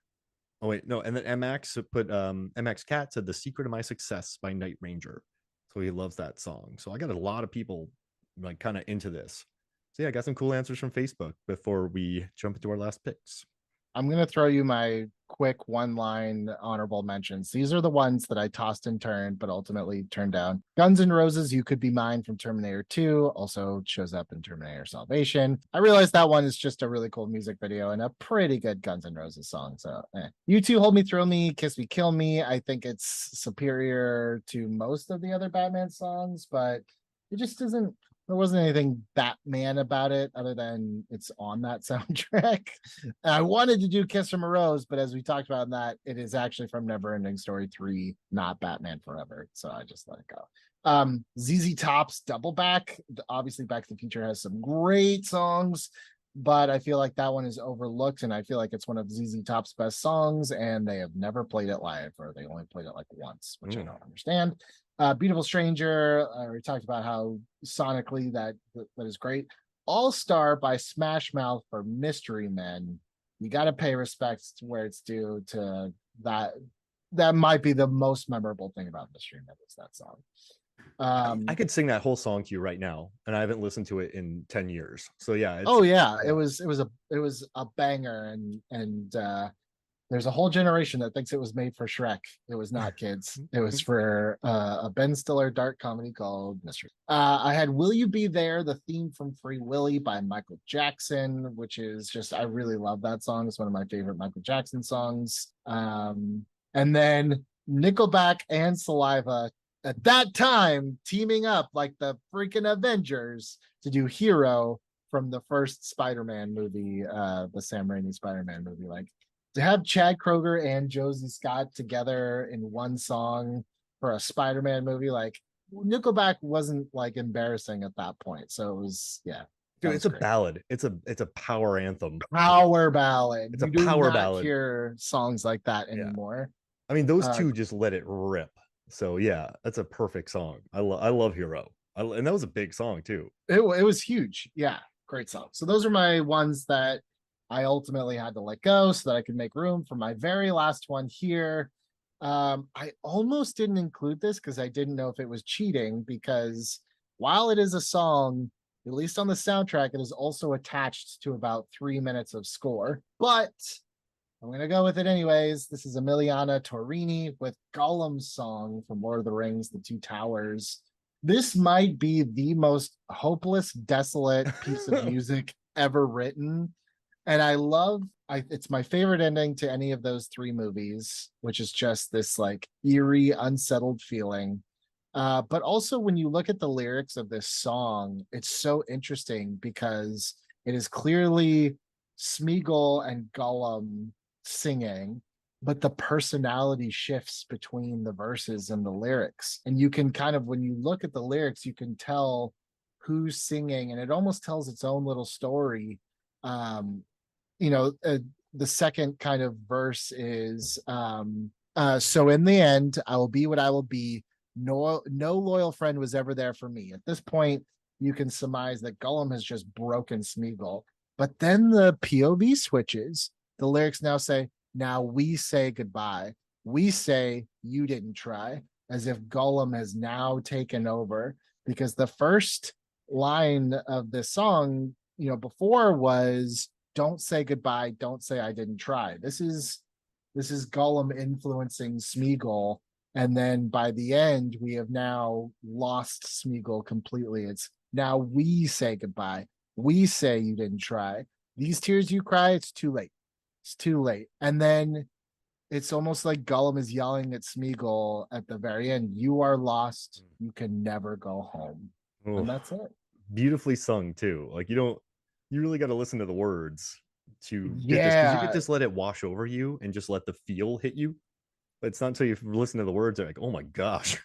Oh, wait, no. And then MX put MX Cat said The Secret of My Success by Night Ranger. So he loves that song. So I got a lot of people like kind of into this. So yeah, I got some cool answers from Facebook before we jump into our last picks. I'm going to throw you my quick one-line honorable mentions. These are the ones that I tossed and turned, but ultimately turned down. Guns N' Roses, You Could Be Mine from Terminator 2, also shows up in Terminator Salvation. I realize that one is just a really cool music video and a pretty good Guns N' Roses song. So U2, Hold Me, Thrill Me, Kiss Me, Kill Me. I think it's superior to most of the other Batman songs, but it just isn't. There wasn't anything Batman about it other than it's on that soundtrack. I wanted to do Kiss from a Rose, but as we talked about in that, it is actually from Neverending Story 3, not Batman Forever. So I just let it go. ZZ Top's Double Back. Obviously, Back to the Future has some great songs, but I feel like that one is overlooked, and I feel like it's one of ZZ Top's best songs, and they have never played it live, or they only played it like once, which I don't understand. Beautiful Stranger, we talked about how sonically that is great. All Star by Smash Mouth for Mystery Men. You got to pay respects to where it's due to that. That might be the most memorable thing about Mystery Men is that song. I could sing that whole song to you right now, and I haven't listened to it in 10 years. So yeah. It was a banger, and there's a whole generation that thinks it was made for Shrek. It was not, kids. It was for a Ben Stiller dark comedy called Mystery. I had Will You Be There, the theme from Free Willy by Michael Jackson, which is just, I really love that song. It's one of my favorite Michael Jackson songs. And then Nickelback and Saliva, at that time, teaming up like the freaking Avengers to do Hero from the first Spider-Man movie, the Sam Raimi Spider-Man movie. Like, to have Chad Kroeger and Josie Scott together in one song for a Spider-Man movie, like Nickelback wasn't like embarrassing at that point. So it was, yeah. Dude, it's a ballad. It's a power anthem. Power ballad. It's a power ballad. Hear songs like that anymore. I mean, those two just let it rip. So yeah, that's a perfect song. I love Hero. And that was a big song too. It was huge. Yeah, great song. So those are my ones that I ultimately had to let go so that I could make room for my very last one here. I almost didn't include this because I didn't know if it was cheating, because while it is a song, at least on the soundtrack, it is also attached to about 3 minutes of score. But I'm going to go with it anyways. This is Emiliana Torrini with Gollum's song from Lord of the Rings, The Two Towers. This might be the most hopeless, desolate piece of music ever written. And I love it's my favorite ending to any of those three movies, which is just this like eerie, unsettled feeling. But also when you look at the lyrics of this song, it's so interesting because it is clearly Smeagol and Gollum singing, but the personality shifts between the verses and the lyrics. And you can kind of, when you look at the lyrics, you can tell who's singing, and it almost tells its own little story. Um, you know, the second kind of verse is so in the end I will be what I will be. No loyal friend was ever there for me. At this point you can surmise that Gollum has just broken Smeagol, but then the POV switches. The lyrics now say, now we say goodbye, we say you didn't try, as if Gollum has now taken over. Because the first line of this song, you know, before was, don't say goodbye, don't say I didn't try. This is Gollum influencing Smeagol, and then by the end we have now lost Smeagol completely. It's now we say goodbye, we say you didn't try, these tears you cry, it's too late, it's too late. And then it's almost like Gollum is yelling at Smeagol at the very end, you are lost, you can never go home. Oh, And that's it. beautifully sung too. Like you really got to listen to the words to get this, because you could Yeah, just let it wash over you and just let the feel hit you. But it's not until you listen to the words, they're like, oh my gosh,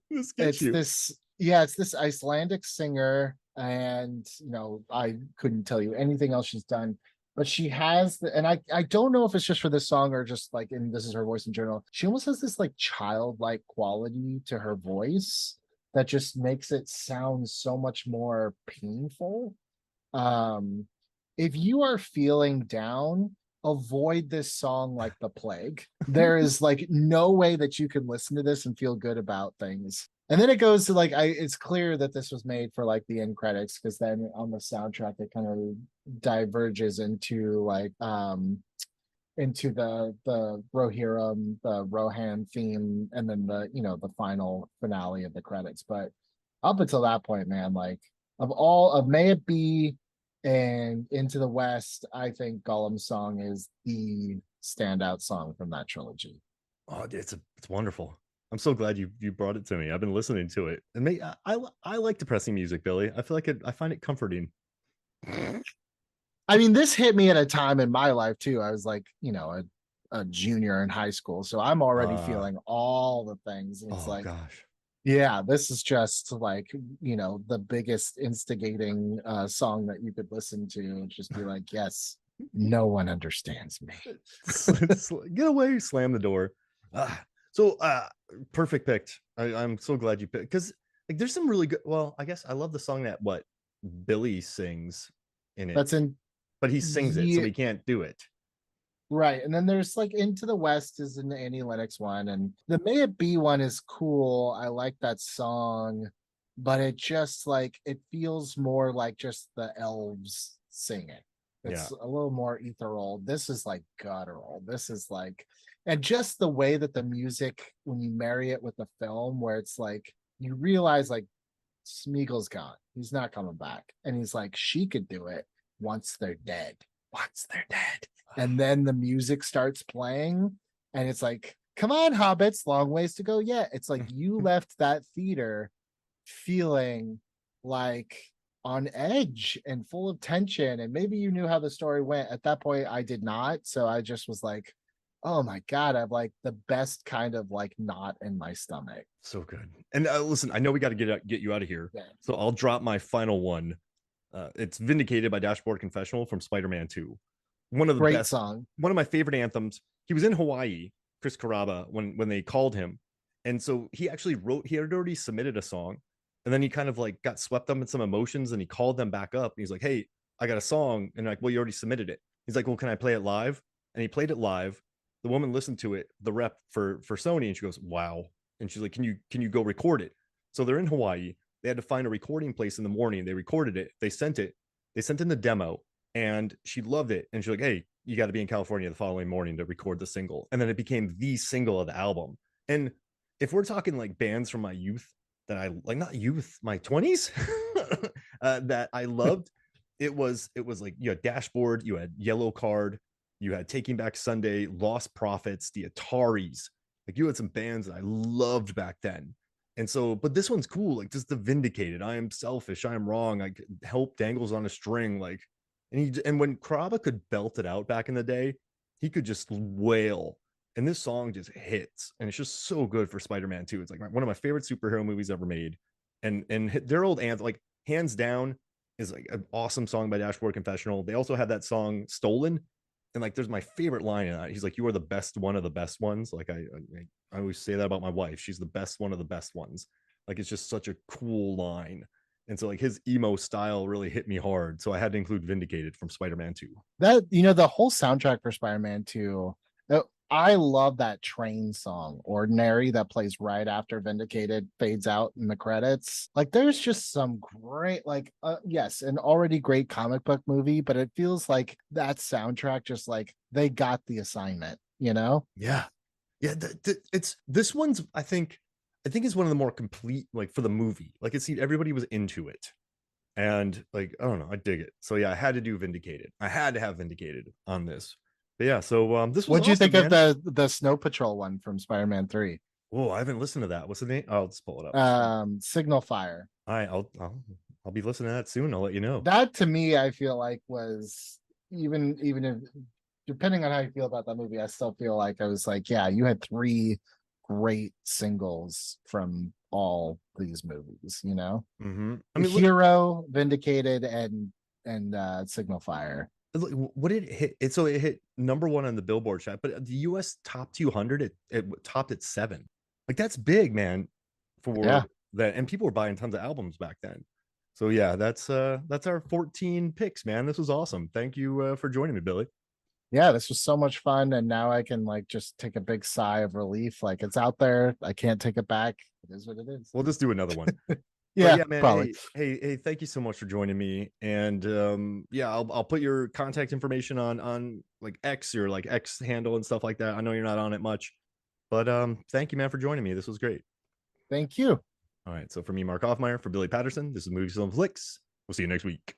this gets it's you. this yeah, it's this Icelandic singer, and you know, I couldn't tell you anything else she's done, but she has and I don't know if it's just for this song or just like in this is her voice in general. She almost has this like childlike quality to her voice that just makes it sound so much more painful. um if you are feeling down, avoid this song like the plague. There is like no way that you can listen to this and feel good about things. And then it goes to like, it's clear that this was made for like the end credits, because then on the soundtrack it kind of diverges into like into the Rohirrim, the Rohan theme, and then the, you know, the final finale of the credits. But up until that point, man, like of all of May It Be and Into the West, I think Gollum's song is the standout song from that trilogy. Oh, it's wonderful. I'm so glad you brought it to me. I've been listening to it, and I like depressing music, Billy. I feel like I find it comforting. I mean, this hit me at a time in my life too. I was like, you know, a junior in high school, so I'm already Uh, feeling all the things. And it's oh like, gosh. yeah, this is just like, you know, the biggest instigating song that you could listen to and just be like, yes, no one understands me. Get away, slam the door. Ah, so perfect picked. I'm so glad you picked, because like there's some really good, well, I guess I love the song that what Billy sings in That's it, in but he sings it, so the he can't do it. right. And then there's like Into the West is an Annie Lennox one, and the May It Be one is cool. I like that song, but it just like it feels more like just the elves singing. Yeah. It's a little more ethereal. This is like guttural. This is like, and just the way that the music, when you marry it with the film, where it's like you realize like Smeagol's gone. He's not coming back. And he's like, she could do it once they're dead. Once they're dead. And then the music starts playing, and it's like, come on, hobbits, long ways to go yet. It's like you left that theater feeling like on edge and full of tension. And maybe you knew how the story went. At that point, I did not. So I just was like, oh my God, I've like the best kind of like knot in my stomach. So good. And listen, I know we got to get you out of here, Yeah. so I'll drop my final one. It's Vindicated by Dashboard Confessional from Spider-Man 2. One of the Great best, song. one of my favorite anthems. He was in Hawaii, Chris Caraba, when they called him. And so he actually wrote, he had already submitted a song, and then he kind of like got swept up in some emotions, and he called them back up. And he's like, hey, I got a song. And like, well, you already submitted it. He's like, well, can I play it live? And he played it live. The woman listened to it, the rep for Sony, and she goes, wow. And she's like, can you go record it? So they're in Hawaii. They had to find a recording place in the morning. They recorded it. They sent it. They sent in the demo, and she loved it. And she's like, hey, you got to be in California the following morning to record the single. And then it became the single of the album. And if we're talking like bands from my youth that I like, not youth, my 20s, that I loved, it was like you had Dashboard, you had Yellow Card, you had Taking Back Sunday, Lost Prophets, the Ataris. Like you had some bands that I loved back then. And so, but this one's cool. Like just the Vindicated. I am selfish. I am wrong. Like help dangles on a string. Like, and when Krabba could belt it out back in the day, he could just wail. And this song just hits, and it's just so good for Spider-Man 2. It's like one of my favorite superhero movies ever made. And their old anthem, like hands down, is like an awesome song by Dashboard Confessional. They also have that song Stolen. And like there's my favorite line in that. He's like, "You are the best one of the best ones." Like I always say that about my wife. She's the best one of the best ones. Like it's just such a cool line. And so like his emo style really hit me hard. So I had to include Vindicated from Spider-Man 2. That, the whole soundtrack for Spider-Man 2, I love that train song, Ordinary, that plays right after Vindicated fades out in the credits. Like there's just some great, like yes, an already great comic book movie, but it feels like that soundtrack just like they got the assignment, you know? Yeah. Yeah, it's this one's I think is one of the more complete, like for the movie. Like it's everybody was into it. And like, I don't know, I dig it. So yeah, I had to do Vindicated. I had to have Vindicated on this. But yeah, so this was What'd you awesome, think of man. the Snow Patrol one from Spider-Man 3? Whoa, I haven't listened to that. What's the name? I'll just pull it up. Signal Fire. All right, I'll be listening to that soon. I'll let you know. That to me, I feel like was even if depending on how you feel about that movie, I still feel like I was like, yeah, you had three great singles from all these movies, I mean, Hero, Vindicated, and Signal Fire. look, what did it hit? So it hit number one on the Billboard chart, but the U.S. top 200, it topped at 7. Like that's big, man, Yeah. for that. And people were buying tons of albums back then. So yeah, that's our 14 picks, man. This was awesome. Thank you for joining me, Billy. Yeah, this was so much fun, and now I can like just take a big sigh of relief. Like it's out there, I can't take it back. It is what it is. We'll just do another one. But Yeah, yeah, man. probably. Hey, thank you so much for joining me. And yeah, I'll put your contact information on like X, your like X handle and stuff like that. I know you're not on it much, but thank you, man, for joining me. This was great. Thank you. All right, so for me, Mark Hoffmeyer, for Billy Patterson, this is Movies and Flicks. We'll see you next week.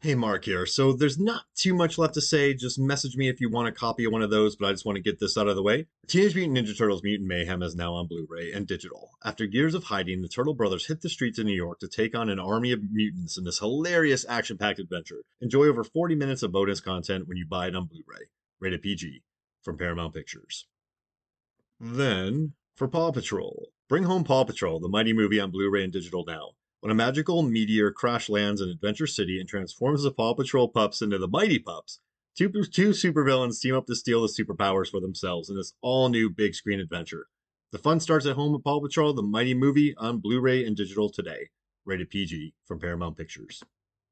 Hey, Mark here. So there's not too much left to say. Just message me if you want a copy of one of those, but I just want to get this out of the way. Teenage Mutant Ninja Turtles Mutant Mayhem is now on Blu-ray and digital. After years of hiding, the Turtle Brothers hit the streets of New York to take on an army of mutants in this hilarious action-packed adventure. Enjoy over 40 minutes of bonus content when you buy it on Blu-ray. Rated PG from Paramount Pictures. Then, for Paw Patrol. Bring home Paw Patrol, the mighty movie on Blu-ray and digital now. When a magical meteor crash lands in Adventure City and transforms the Paw Patrol pups into the Mighty Pups, two supervillains team up to steal the superpowers for themselves in this all-new big screen adventure. The fun starts at home with Paw Patrol, the mighty movie on Blu-ray and digital today. Rated PG from Paramount Pictures.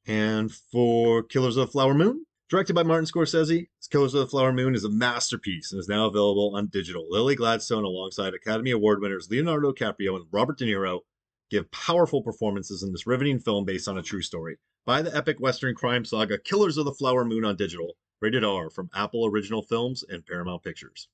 And for Killers of the Flower Moon, directed by Martin Scorsese, Killers of the Flower Moon is a masterpiece and is now available on digital. Lily Gladstone, alongside Academy Award winners Leonardo DiCaprio and Robert De Niro, give powerful performances in this riveting film based on a true story. Buy the epic Western crime saga Killers of the Flower Moon on digital, rated R from Apple Original Films and Paramount Pictures.